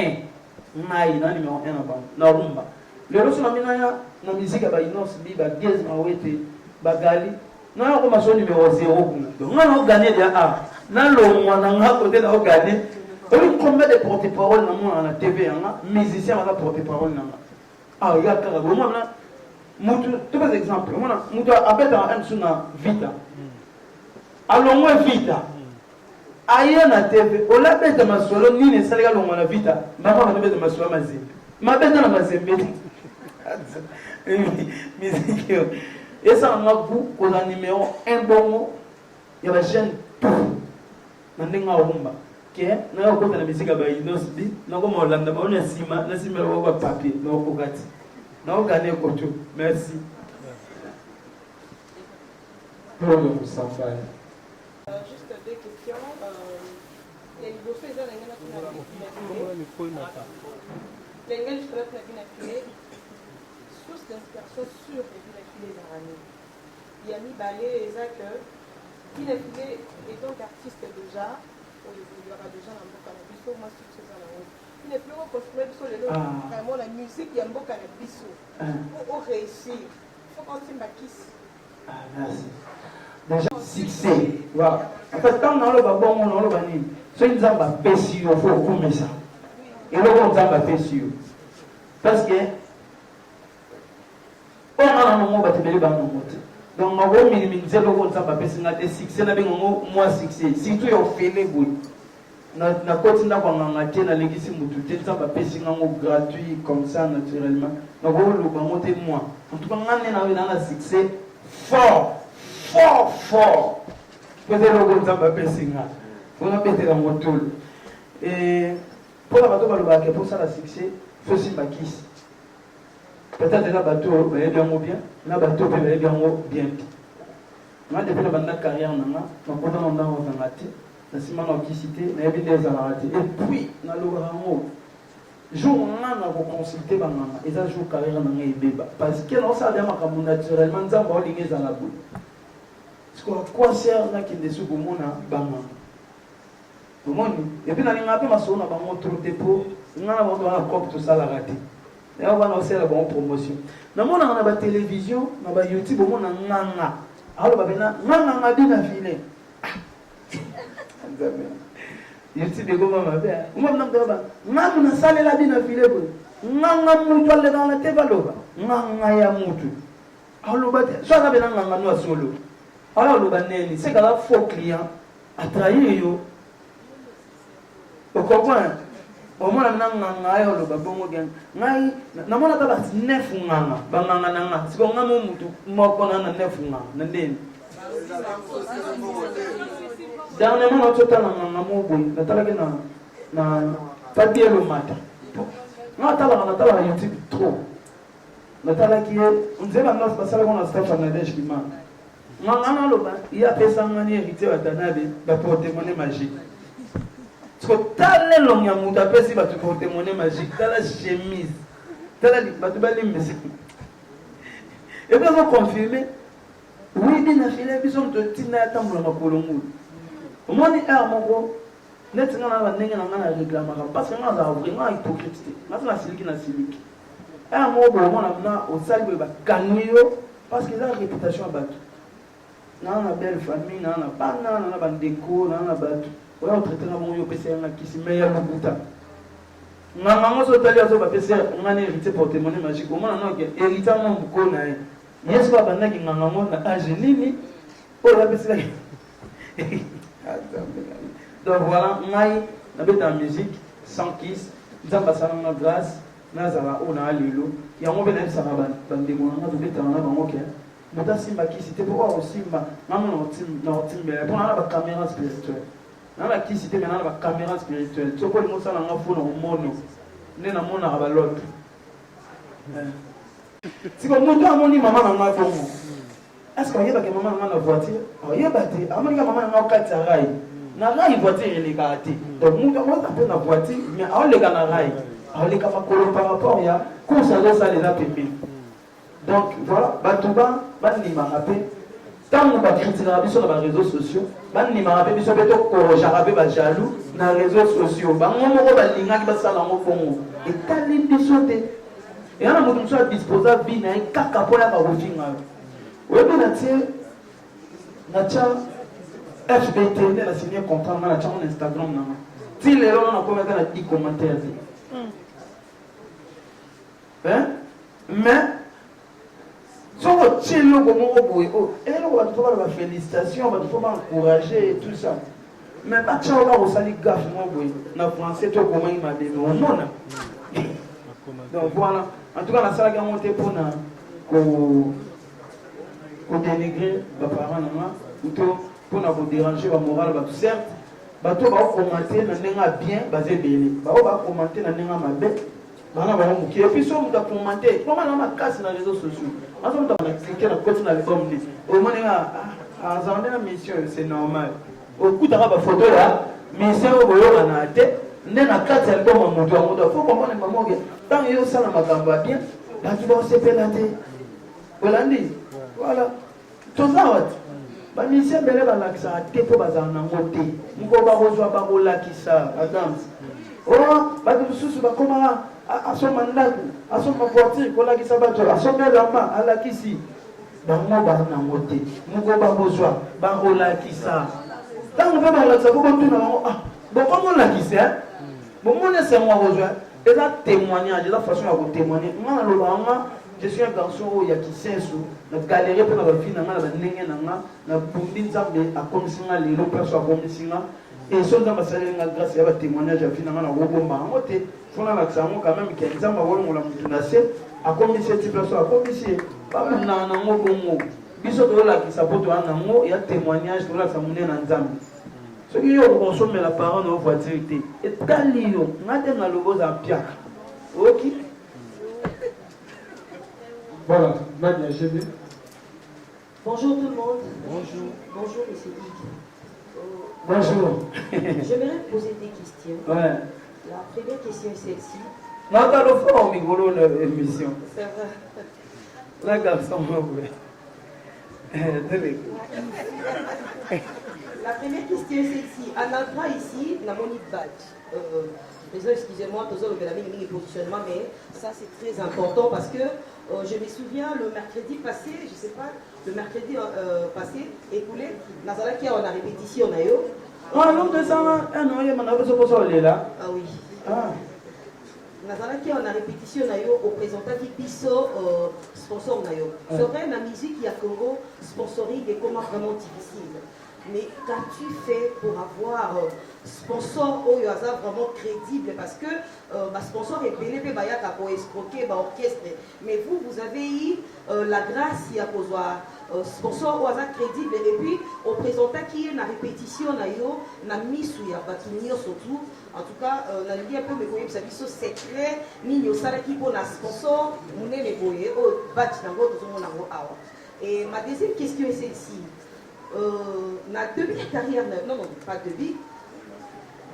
E: Naï, na numéro 1 na rumba. Le reste na mina na musique ba inos bi ba gez ma wete ba gali. Na ko ma so numéro 0 donc on a gagné de A. Na lo mo na nga côté na gagné. On combien de porte-parole na moi na TV nga, musicien va porte-parole na nga. Ah, il y a ka bo mo na mutu tu par exemple moi mutu abeta un suna vita alors moi vita aya na TV ola beta masolo nini salika longo na vita mama na beta masolo mazimbe mabeta na mazimbe musique et ça on a beaucoup ko na numéro 1 bongo ya ba chaîne na ndinga rumba ke na ko na musique ba inosbi na ko mo landa ba ona sima na sima ba papier na ko kati. Non, gagnez Koto. Merci.
F: Juste deux questions. Les dossiers de source d'inspiration sur les villes d'Arani. Il y a mis Balé et Zach, villes et donc artiste déjà, il y aura déjà un beau cannabis, moi je suis à la haute. Il n'est plus reconstruit sur les lots. Vraiment, la musique, il y a un beau cannabis. Pour réussir, il faut qu'on s'y maquisse.
E: Ah, merci. Déjà, succès. Voilà. En fait, quand on a le bon, on a le bon. Si nous avons fait sur, il faut couper ça. Et là, on a fait sur. Parce que, on a un moment où on va te mettre dans le monde. Donc, on va minimiser le monde, on a fait succès, on a fait moins succès. Surtout, on fait les bouts. Na koti na kwanga te na legisi mutu te nzamba pesi ngango gratuit comme ça naturellement na ko lu ba moté moi en tout cas ngane na na succès fort peut-être le nzamba pesi nga on a pété la moto et pour la bateau ba ke pour ça la succès faut si makis peut-être la bateau ba bien na bateau ba bien moi depuis la bande carrière na ko na ngati et puis, dans le rango, jour où on a consulté, ils ont joué carrière dans les bébés. Parce que non, ça vient naturellement, nous avons ligné dans la boule. Quoi sert là qui est sous le monde et puis, on a un maçon, on a un trop de dépôt, on a un cop, tout ça, la raté. Et on va lancer la bonne promotion. Dans mon on a la télévision, on a YouTube, on a un alors, on a un bien affilé. YouTube est comme ma mère. On a un salé la bien affilé. On a un mouton dans la tête. On a un mouton. Alors, soit on a un solo. Alors, c'est qu'il y a un faux client à trahir. Au comprend au moins nanga yo lo babongo gen ngai na mona ta ba nefu nganga banganga nanga siko ngamo mutu moko na nefu nganga ndeni dans le monde total nganga mo boy na tala ke na papier lo mata na tala YouTube trop na tala ki on dirait ba nos basala ko na staff na desh kima nganga na lo ba ya pesa ngani hérité wa danabe ba pour témoigner magique. Parce que tel long ya muta pesi ba tu pour témoigner magique, la chemise, tel ba tu ba les musique. Et bien on confirmer oui bien affilé bison de tina tambola makolongo. Au moins ni a mongo net ngana ba ndenge na ngana réclamera parce que ngana za vraiment hypocrite. Ngana na siliki. A mongo mona na au salbe ba kanuyo parce que la réputation batu. Na belle famille, na bana, na bandeko, na batu. On traite na mon yo pese na kisi meya lobuta na mango so tali aso ba pese ngane hérité pour témoigner magique au moins non que hérité mon buko na yes ba banda ki nganga mo na age nini o la pese la donc voilà ngai na beta musique sans kiss nzamba sana na grâce na zala ona lelo ya mo bena bisa ba bandemo na beta na bango ke mota simba kisi te pour simba maman na timbe pour na ba caméra spirituelle. Dans la qui cité maintenant la caméra spirituelle. Tu peux le montrer dans la phone au mono. Né dans mon arabe l'autre. Si comme mon doigt mon maman dans ma phone. Est-ce qu'il y a que maman dans la voiture? Il y a battu. Avant que maman dans quatre rails. Na rail voiture il est gâté. Donc mon doigt moi dans la voiture mais on les gars na rail. On les gars par rapport il y a comment ça les a pépé. Donc voilà, batouba, ni marapé. Tant que nous critiquons sur les réseaux sociaux, nous ne rappelons pas que nous avons jaloux dans les réseaux sociaux. Nous avons dit que nous et tant de choses. Et nous avons disposé de vie dans un caca pour la routine. Oui, nous avons FBT, nous avons signé un contrat, nous avons Instagram. Si les gens ont 10 commentaires. Mais si on tient le moment et on va trouver la félicitation, on va trouver encourager et tout ça. Mais pas de chance, on va salir gaffe, dans le français, tout comment il m'a dit, non. Donc voilà, en tout cas, la salle a monté pour dénigrer les parents, pour nous déranger la morale, certes, on va commenter, on va bien, basé on va commenter, on va bien. Et puis, si on va commenter, comment on va casser dans les réseaux sociaux? On va cliquer dans le côté de l'album. Au moins, on a une mission, c'est normal. Au coup de la photo là, mais c'est au bout de la tête, on a 4 albums en mode. Il faut comprendre les mamans. Tant que ça n'a bien, là tu vas se pénater. Voilà. Tout ça, la mission de l'accès à tes pauvres en moté. Nous allons rejoindre la qui ça, Adams. Oh, comment à son mandat, à son voiture, à son lama, à la kisi. Bango bana moté, mugo babozwa, bango la kisa. Tant que bana ça vous tout ah, bon comment la kisa? Bon mon c'est moi rejoint. Et là témoignage, la façon à vous témoigner. Moi le banga, je suis un garçon où il y a qui sensu, la galerie pour la vie na la ndenge na bundi nzambe a komisinga lelo perso a komisinga. Et si on a grâce à témoignage à finalement la robomba en moté, on a l'accent quand même qui est exemple à voir mon nacé à commisser type personne à commisser pas mon nango bongo biso to la qui s'apporte un nango et un témoignage to la ça monnaie dans nzambe ce qui yo consomme la parole dans voiture et talio ngate na logo za piaka OK.
D: Voilà, Nadia Gébé.
H: Bonjour tout le monde.
A: Bonjour.
H: Bonjour monsieur Dick.
E: Bonjour.
H: J'aimerais poser des questions.
E: Ouais.
H: La première question est celle-ci.
E: Non, t'as le fort au micro de l'émission.
H: C'est vrai.
E: La garçon,
H: La première question c'est ici. En entrant ici, on a mon badge. Désolé, excusez-moi, tout le positionnement, mais ça c'est très important parce que je me souviens le mercredi passé, je sais pas, le mercredi passé, écoulé, Nazala qui a en répétition, on a eu.
E: Ah non, de ça, ah non, il y a un là.
H: Ah oui.
E: Ah.
H: Nazala qui a en répétition, on a eu au présentant qui biso sponsor, on a eu. C'est vrai, la musique, il y a Congo, sponsoring est comment vraiment difficile. Mais qu'as-tu fait pour avoir sponsor au hasard vraiment crédible? Parce que ma sponsor est BLP Bayaka pour escroquer l'orchestre. Mais vous avez eu la grâce à pouvoir sponsor au hasard crédible. Et puis, au présentant qui est la répétition, na mise ou ya batunio surtout. En tout cas, on a dit un peu, mais vous savez, ce secret, ni au salaire qui pour la sponsor, on est les boyés, au batch nango, tout le monde nango awa. Et ma deuxième question est celle-ci. Na début de carrière, non, pas début,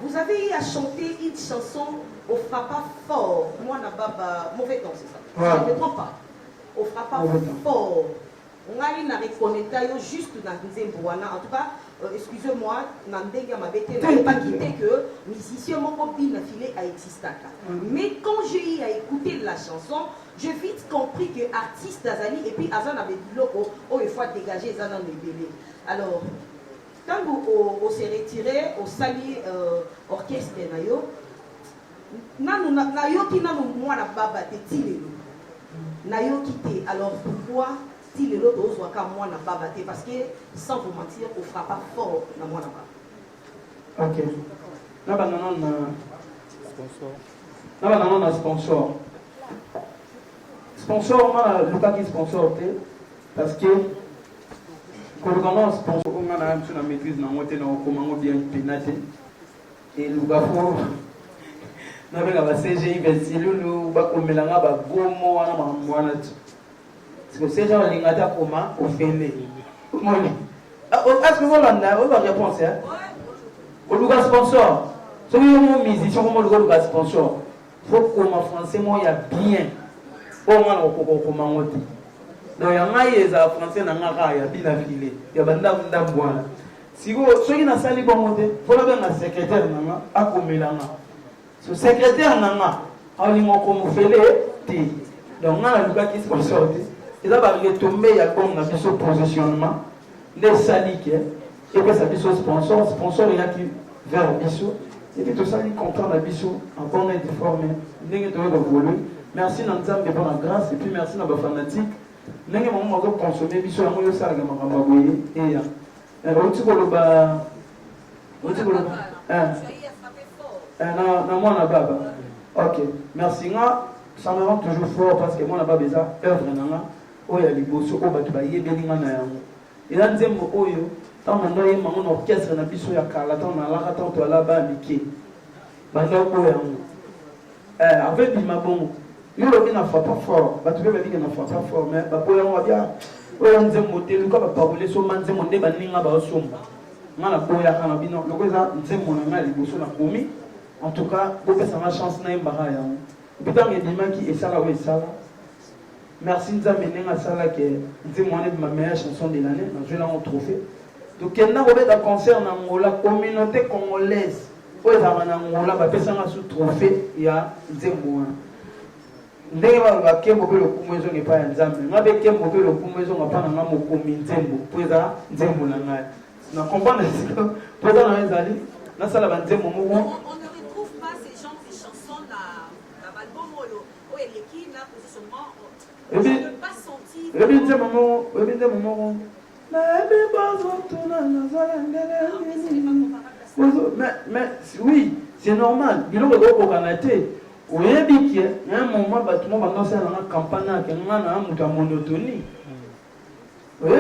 H: vous avez eu à chanter une chanson au frappa fort. Moi, n'a pas mauvais temps, c'est ça. Je ne comprends pas. Au frappa fort. On a eu une reconnaissance juste dans Nzemboana. En tout cas, excusez-moi, Nandega m'a bêté, n'a pas quitté que musicien mon copine a filé à Existaka. Mais quand j'ai eu à écouter la chanson, j'ai vite compris que artiste Azali et puis Azan avait dit loco, oh il faut dégager Azan dans les bébés. Alors, quand on s'est retiré, au sali orchestre nayo, nayo qui n'a moi na baba te tilelo, nayo quitté. Alors pourquoi tilelo to soit comme moi na baba te? Parce que sans vous mentir, on fera pas fort na moi na baba.
E: Ok. Là bas non sponsor. Là bas non sponsor. Sponsor moi Lucas qui sponsor te parce que quand on commence sponsor on a une maîtrise na moté na comment bien pénaté et Lucas faut na bela ba CGI vesilulu ba komelanga ba gomo wana mwana tu. Parce que ces gens lingata comment ofele. Moni. Est-ce que vous l'avez la réponse hein? Au Lucas sponsor. Si vous avez une musicien comme le Lucas sponsor, faut que en français moi il y a bien. Au moins on comment on dit. Donc il y a des français dans la il y a bien affilé. Il y a banda bwana. Si vous ceux qui n'a sali bon monter, faut la bien un secrétaire nanga a komelanga. Ce secrétaire nanga a li mo comme fele ti. Donc on a Lucas qui sponsor. Il a retombé il y a comme na biso positionnement les saliques et que ça biso sponsor il y a qui vers biso et puis tout ça il content la biso encore être formé ndenge to évoluer. Merci Nzambe pour la grâce et puis merci na ba fanatique. Ndenge maman va consommer biso yango yo sala makambo boye et ya. Oti ko loba na mwana baba. OK, merci nga ça me rend toujours fort parce que moi na baba eza œuvre nanga oya liboso o batu ba yebelinga na yango. Et là nzembo oyo tant na ndoye mango na orchestre na biso ya kala tant na la tant to la ba mike. Ba ndoko yango. Avec bima bongo il y a pas fort, tu peux me dire qu'il n'y a pas fort, mais il y a un nzembo te luka ba parole so manzembo nde baninga ba osomba. Ngala boya kana bino lokoza nzembo na ngali boso na komi. En tout cas, vous avez ma chance na mbara ya. Putain ngedima ki esala we sala. Merci nzambe nenga sala ke nzembo na ma meilleure chanson de l'année, na joué un trophée. Donc il y a un concert na Angola communauté congolaise. O ezama na Angola ba pesa nga sous trophée ya nzembo. Ndenge ba kembo pe lokumu ezo ngepa ya nzambe ngabe kembo pe lokumu ezo ngapa na ngamo komi nzembo poza nzembo na ngai na comprendre siko poza na ezali na sala ba nzembo moko
J: on ne retrouve pas ces gens ces chansons na l'album o eleki na positionnement on ne pas sentir
E: ebi nzembo moko na ebi bazo tuna na zala ndele mais oui c'est normal biloko ko kanate. Oui, il y a un moment où tout le monde a une campagne qui a une monotonie. Oui,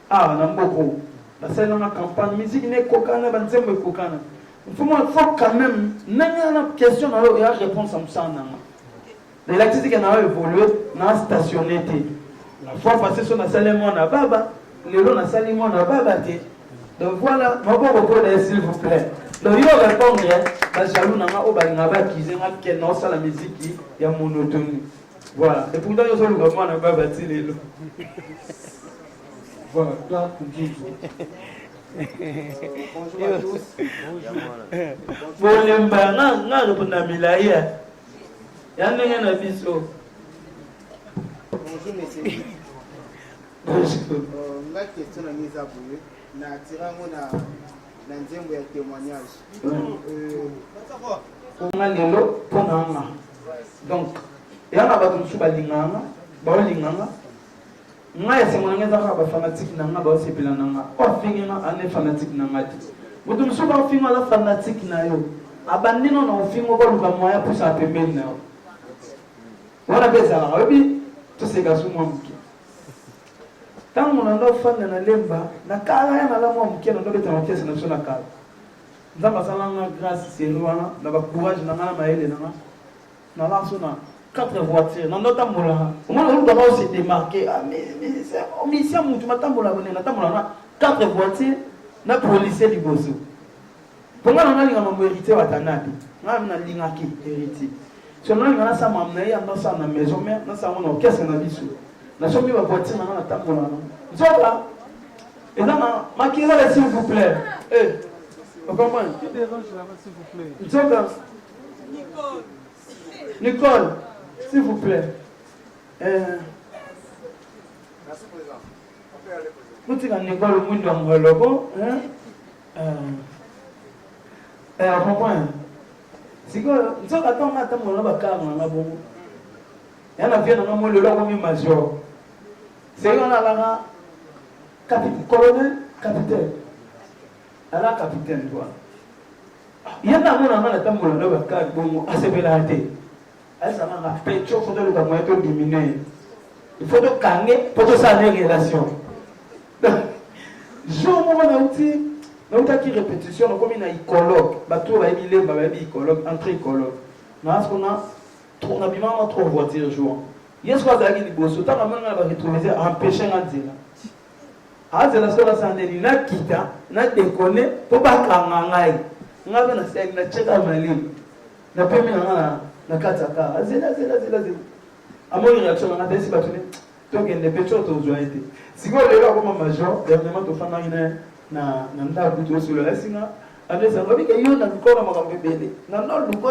E: ah, on a beaucoup. Parce que la campagne musique n'est qu'au Canada, il faut quand même, il y a une question, il y a une réponse à ça. L'électricité qui a évolué, n'a stationné. La fois passée, on a salé mon baba, le long a salé mon baba. Donc voilà, je vais vous reprendre s'il vous plaît. Donc il va répondre, la jaloux n'a pas qui a la musique, il y a monotonie. Voilà. Et pourtant, il y a le gouvernement n'a pas bâti les lots.
D: Voilà, là, pour dire.
G: Bonjour à tous.
K: Bolemba nga répondre milaya. Ya ndenge na biso.
G: Bonjour messieurs. Ma question est mise à bout. Na tirango na nzembo ya témoignage.
K: On a lelo ponanga. Donc, ya na bato msuba linganga, ba linganga. Nga ya semona ngeza ba fanatique na nga ba sepela na nga. O fingi nga ane fanatique na nga. Mutu msuba fingi la fanatique na yo. Abandino na ofingo ko luka moya pusa pembeni na yo. Wana pesa na obi to se gasu mo mki. Tangu na ndo fanda na lemba na kala ya na la mo mki na ndo beta mkiesa na sona kala. Nzamba sala nga grâce seruana na ba courage na nga na maele na nga. Na la sona 4 voitures na ndo tambola. Omona lu ka ba se démarquer ah mais c'est omission mutu matambola bone na tambola na 4 voitures na policier liboso. Ponga na linga mambo hérité watanapi. Nga na linga ki hérité. So na linga na sa mamna ya ndo sa na maison mère na sa mona orchestre na biso. Na somi ba voiture na tambola na. Nzoka. Et là makila s'il vous plaît. Vous comprenez?
D: Qui dérange là-bas, s'il vous plaît?
K: Nzoka. Nicole, s'il vous plaît.
G: Merci président. On peut aller président.
K: Nous tirons Nicole Moundo Angolobo. Comprends? Si vous attendez à temps, on va calmer. Il y en a bien dans le monde major. C'est on a la capitaine, colonel, capitaine. Alors capitaine toi. Il y en a mon amant à temps on va calmer bon assez belâté. Elle ça m'a fait chaud faut le moyen de diminuer. Il faut de calmer pour que ça ait une relation. Jour moment on a outil donc qui répétition comme il y a écologue, bateau va émiler va écologue, entrée écologue. Parce qu'on a trop habillement trop voiture jour. Hier soir ça qui bosso, tant que on va retrouver empêcher un dire. Ah c'est la seule ça n'est na kita, na déconner pour pas kangangai. Nga na c'est na cheka mali. Na pemi na kataka. Zela. Amo réaction na tesi batune. Donc il ne peut pas te joindre. Si vous voulez comme major, dernièrement to fana ina na ndaku to sur le singa avec ça va que yo na ko na makambe bele na no luko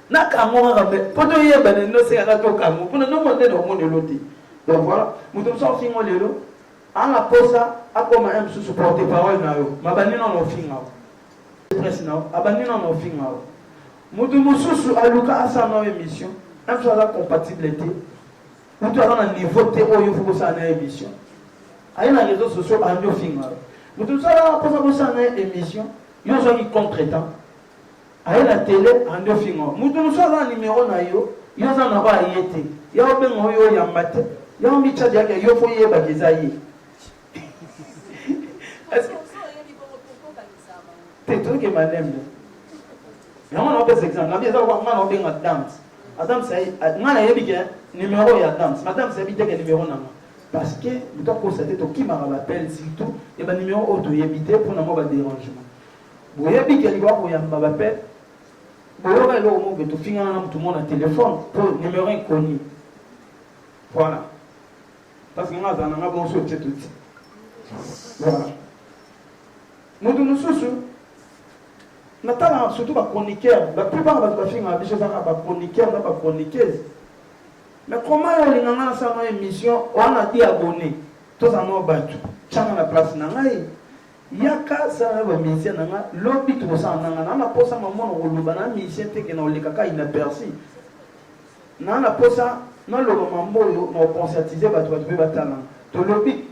K: na kamo ngabe poto yeba ne no se ka to kamo pona no monde no monde loti donc voilà mutum so fingo lelo ana posa akoma em su supporter parole na yo mabani no finga presse na abani no finga mutum susu aluka asa no émission em so la compatibilité mutum ana niveau te oyo fuko sa na émission ayi na réseaux sociaux anyo finga mutu sala posa bosa na émission yo zo ki contretemps ayi la télé ando fingo mutu sala numéro na yo za na ba yete yo bengo yo ya mate yo mi chaji yake yo fo yeba kezayi te truc madame ya on a des exemples na bien ça quoi on benga dance adam sai ngana yebi ke numéro ya dance madame sai bi te ke numéro na parce que nous devons constater que qui m'a rappelé surtout et ben numéro auto éviter pour n'avoir pas de dérangement. Vous voyez bien qu'il y a quoi y a m'a rappelé. Vous voyez là au moment que tout finit tout le monde a téléphone pour numéro inconnu. Voilà. Parce que nous avons bon sur tout. Voilà. Nous sous Natala surtout pas chroniqueur, la plupart de la filles ont déjà pas chroniqueur, pas chroniqueuse. Mais comment on a ça dans émission, on a dit abonné. Tous en ont battu. Chama la place nangai. Yaka ça va mission nanga, lobby tout ça nanga. Na posa maman on lobana mission te que na lekaka inaperçu. Na posa na lo mambo no conscientiser batu batala. To lobby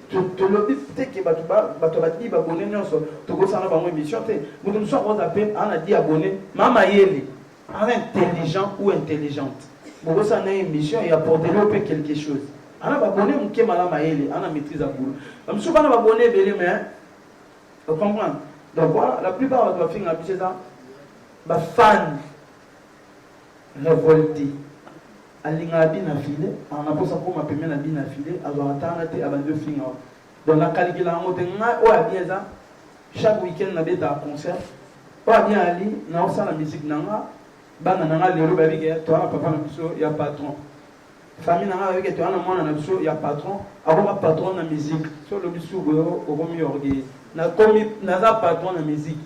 K: te que batu bati ba abonné nyonso. To ko ça na ba émission te. Mutum so on appelle on a dit abonné. Mama yeli. Intelligent ou intelligente. Pour ça, une émission et apporter quelque chose. On a abonné mon kémala maëlle, on a maîtrise à boulot. Comme souvent on a abonné belé mais vous comprenez. Donc voilà, la plupart de la filles ont ça, bah fan révolté. Alinga bien affilé, on a pas ça pour m'appeler na bien affilé, alors attendre te avant deux filles. Donc la qualité là on te ou a bien ça. Chaque week-end na beta concert. Ou a bien ali, na on la musique nanga. Bana nanga lelo babike toi papa na biso ya patron famille nanga avec toi na mwana na biso ya patron akoma patron na musique so le biso boyo okomi orgueil na komi naza patron na musique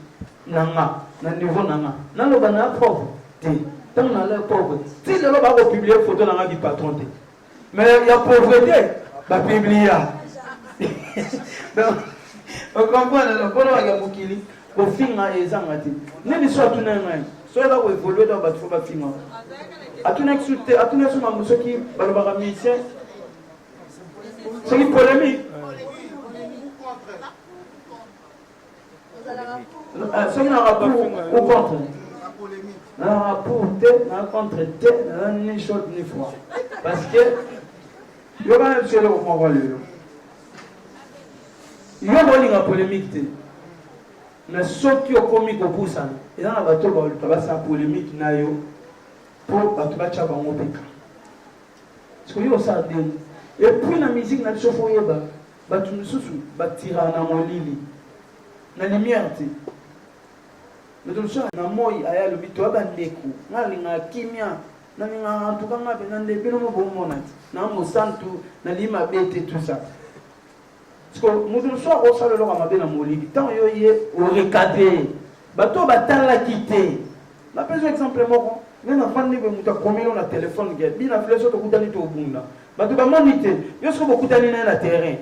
K: nanga na niveau nanga na loba na pauvre te tant na le pauvre si le loba ko publier photo nanga di patron te mais il y a pauvreté ba publier donc on comprend le kono ya mukili ko finga ezanga te ne biso atuna ngai so la ko évoluer dans ba fo ba finga atuna kisute atuna suma musoki balobaka musicien c'est une polémique c'est une rapport ou contre un rapport un contre ni chaud ni froid parce que yo quand même c'est le comment voir le yo bolinga polémique te mais soki okomi kopusa eza na bato babasa polémique na yo pour bato batya bango peka parce que yo osala ndenge et puis na musique na biso fo oyeba bato misusu batira na molili na lumière te bato misusu na moi aya alobi toya bandeko nga alingaka kimia nalingaka ntuka nga mpenza nde bino mo bomona te na mosantu nalii mabe te tout ça parce que moto mosusu akosala eloko mabe na molili ntango yo ye orecadre bato batalaki te napesa exemple moko ngai nafandi boye moto akomeli na telefone ke bina file so tokutani to obunda bato bamoni te yo soki bokutani naye na terrain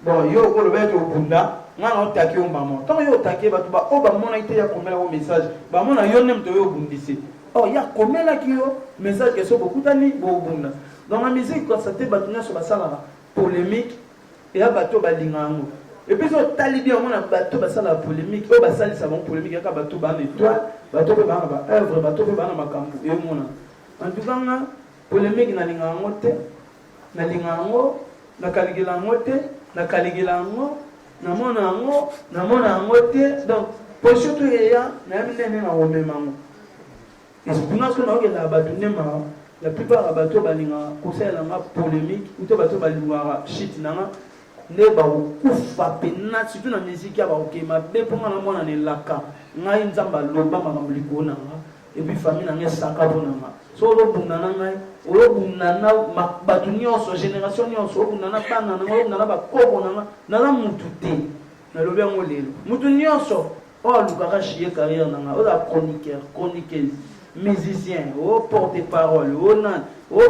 K: bon yo okoloba ete obunda ngai na otaki yo mbamo ntango yo otaki bato oyo bamonaki te ya komela yo message bamona yo nde moto oyo obundisi ya komelaki yo message ke so bokutani boobunda donc na musique kosa te bato nyonso basalaka polémique eya bato balinga yango epuis otali bien omona bato basala polémique oyo basalisa bango polémique yaka bato bana étoile bato mpe bana baœuvre bato mpe bana makambo eyomona antuka nga polémique nalinga yango te nalinga yango nakaligela yango te nakaligela yango namona yango te donc position to eya nayebi ndenge nakomema yango esipuna soki naokela bato ndema la plupart ya bato balingaka kosalelanga polémique ute bato balingaka shit nanga nde bakokufa pena surtout na musique ya bakokema be mponga na mwana nelaka ngai nzambe aloba makambo likolo na nga epuis famille na ngai esaka mpo na nga so olobunda na ngai olobunda na bato nyonso génération nyonso olobunda na bana na nga olobunda na bakoko na nga naza mutu te nalobi yango lelo mutu nyonso oyo alukaka chie carrière na nga oza chroniqueur chroniqueuse musicien porte-parole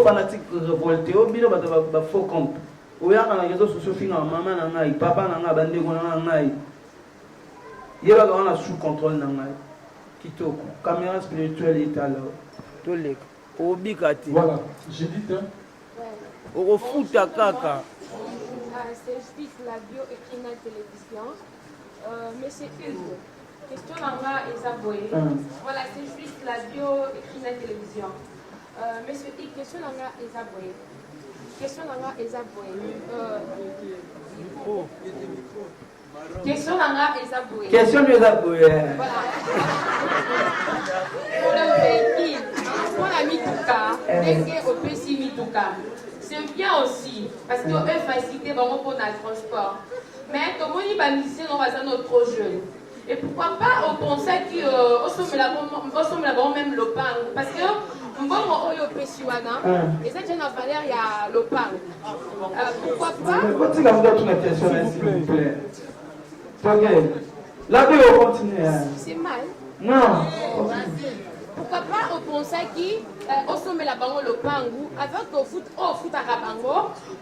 K: fanatique révolté bino bato bafaux compte oyaka na réseau sociaux finga mama na ngai papa na ngai bandeko na ngai yebaka wana sous contrôle na ngai kitoko caméra spirituelle etala toleka obika te
D: voilà j'ai dit
C: okofuta kaka
L: c'est Justice Labio écrit na télévision monsieur Hugues question nanga eza boye voilà c'est Justice Labio écrit na télévision monsieur Hugues question nanga eza boye question nanga eza boye question nanga eza boye
K: question eza boye
L: voilà pour le véhicule pour la mituka ndenge opesi mituka c'est bien aussi parce que eux facilité vraiment pour le transport mais comme on dit musicien on va dire trop jeune et pourquoi pas on pensait que on même le pain parce que mbongo oyo pesi wana eza déjà na valeur ya lopango pourquoi pas
K: otika muda tuna question s'il vous plaît ok la vie on continue
L: c'est mal
K: non
L: pourquoi pas on pensait que osomela bango lopango avec au foot à bango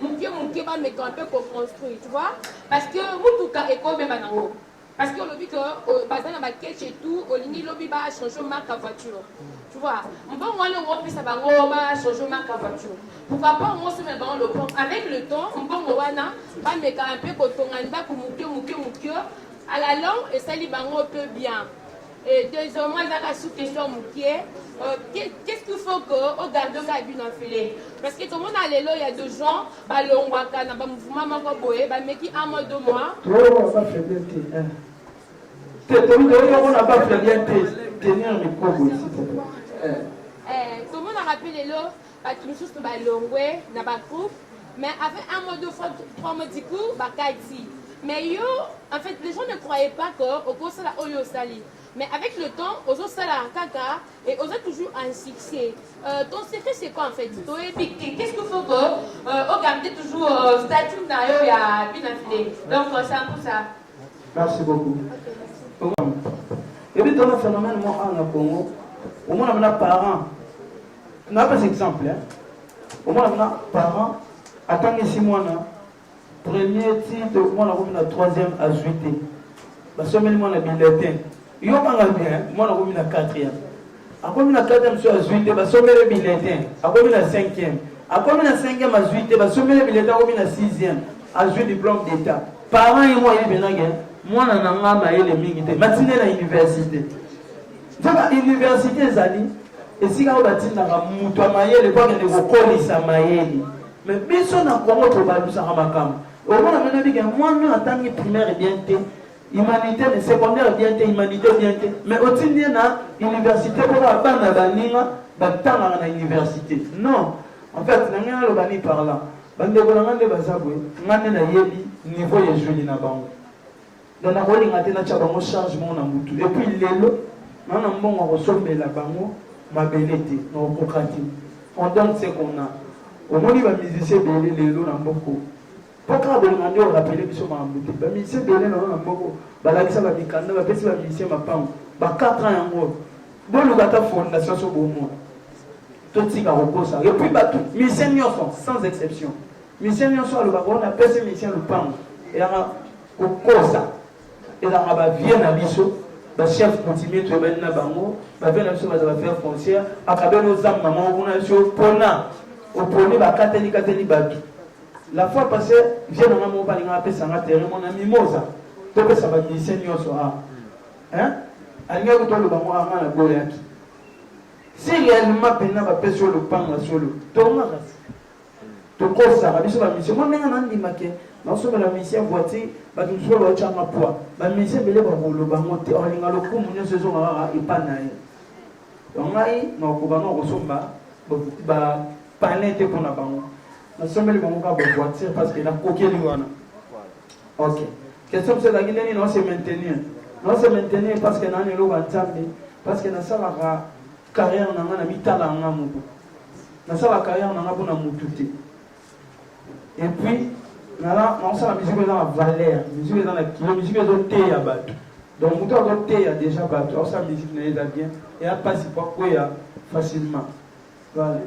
L: muke ba mettre un peu qu'on construit tu vois parce que mutuka ekome banango parce que lobby que bazana ba ketch et tout olingi lobby ba changer marque à voiture tu vois on va on peut ça bango ba changer marque à voiture pourquoi pas on se met dans le pont avec le temps on va wana ba mettre un peu kotonga ba ko muke à la longue et ça li bango peu bien et deuxièmement il y a sous question muke qu'est-ce qu'il faut que au garde ka bien enfilé parce que tout le monde a les lois il y a 2 gens ba longwaka na ba mouvement mako boye ba meki un mois 2 mois
K: on n'a pas fait bien tenir le micro ici.
L: Tout le monde a rappelé l'eau, tu me soucies de l'ongoué, na ba groupe, mais avec un mois 2 fois 3 mois du coup, ba kaiti. Mais yo, en fait, les gens ne croyaient pas que au cours de la Oyo Sali. Mais avec le temps, aux autres salles en caca et aux autres toujours un succès. Ton secret, c'est quoi en fait? Qu'est-ce qu'il faut que on garde toujours statut d'ailleurs, il y a bien affilé. Donc c'est un peu ça.
K: Merci beaucoup. Et puis dans le phénomène, moi, en Congo, au moins on a parents. On n'a pas d'exemple. Au moins on a parents. Attendez 6 mois. Premier titre, moi on a 3e à juillet. Parce que moi on a bulletin. Yo kanga bien, moi on a 4e. Après on a 4e sur à juillet, parce que le bulletin. Après on a 5e. Après on a 5e à juillet, parce que le bulletin on a 6e à juillet diplôme d'état. Parents et moi ils viennent. Moi on a maïle mingi. Matinée à l'université. Donc l'université zali. Et si on a dit que nous avons maïle, pas que nous avons maïle. Mais personne n'a comment te baluser à Makam. Au moins, moi, en tant que primaire, bien humanité, secondaire, bien humanité, bien mais au-dessus de l'université, pour apprendre à l'université. Non. En fait, nous avons le par là. Nous avons niveau de joli na bango. Donc, nous avons un changement na mutu. Et puis, nous avons reçu la bango, ma belleté, nos procratiques. On donne ce qu'on a. Au moins, il va musicien belé les lots dans beaucoup. Pourquoi on a rappelé que ma boutique? Les musiciens belé dans beaucoup. Balakisa va mikanda, va pèse la musicien ma pam. 4 ans en gros. Bon, le gâteau fondation sur bon monde. Tout ce qui a repos ça. Et puis, musiciens sans exception. Musiciens sont le baron, on a pèse musicien le pam. Et au cosa. Et là, on va venir à l'issue. Le chef continue de venir à Bango. Va venir à l'issue, va faire foncière. À travers nos âmes, maman, on a sur Pona. Au premier, la fois passée, vient dans mon panier à Pessa, mon ami Mosa. Tu peux savoir que c'est hein? Allié au le banc à la Goliath. Si réellement, Pena va passer sur le pan à solo, Thomas, tu crois ça, la mission, moi, je dis que non seulement la mission voiture, mais nous sommes le chama poids. La mission, elle est pour le banc, on a le coup, mon saison à Ipanaï. Donc, là, nous avons parler de pour la banque. Nous sommes les banques à voiture parce que la coquille est ok. Question c'est la Guinée, non c'est maintenir. Non c'est maintenir parce que nous avons le ensemble. Parce que nous avons la carrière, nous avons la mitala en amour. Nous avons la carrière, nous avons la moutouté. Et puis, nous avons la musique dans la valeur, la musique dans la musique dans le thé à battre. Donc, nous avons le thé à déjà battu. Alors, ça, la musique n'est pas bien. Et à passer pour quoi facilement. Voilà.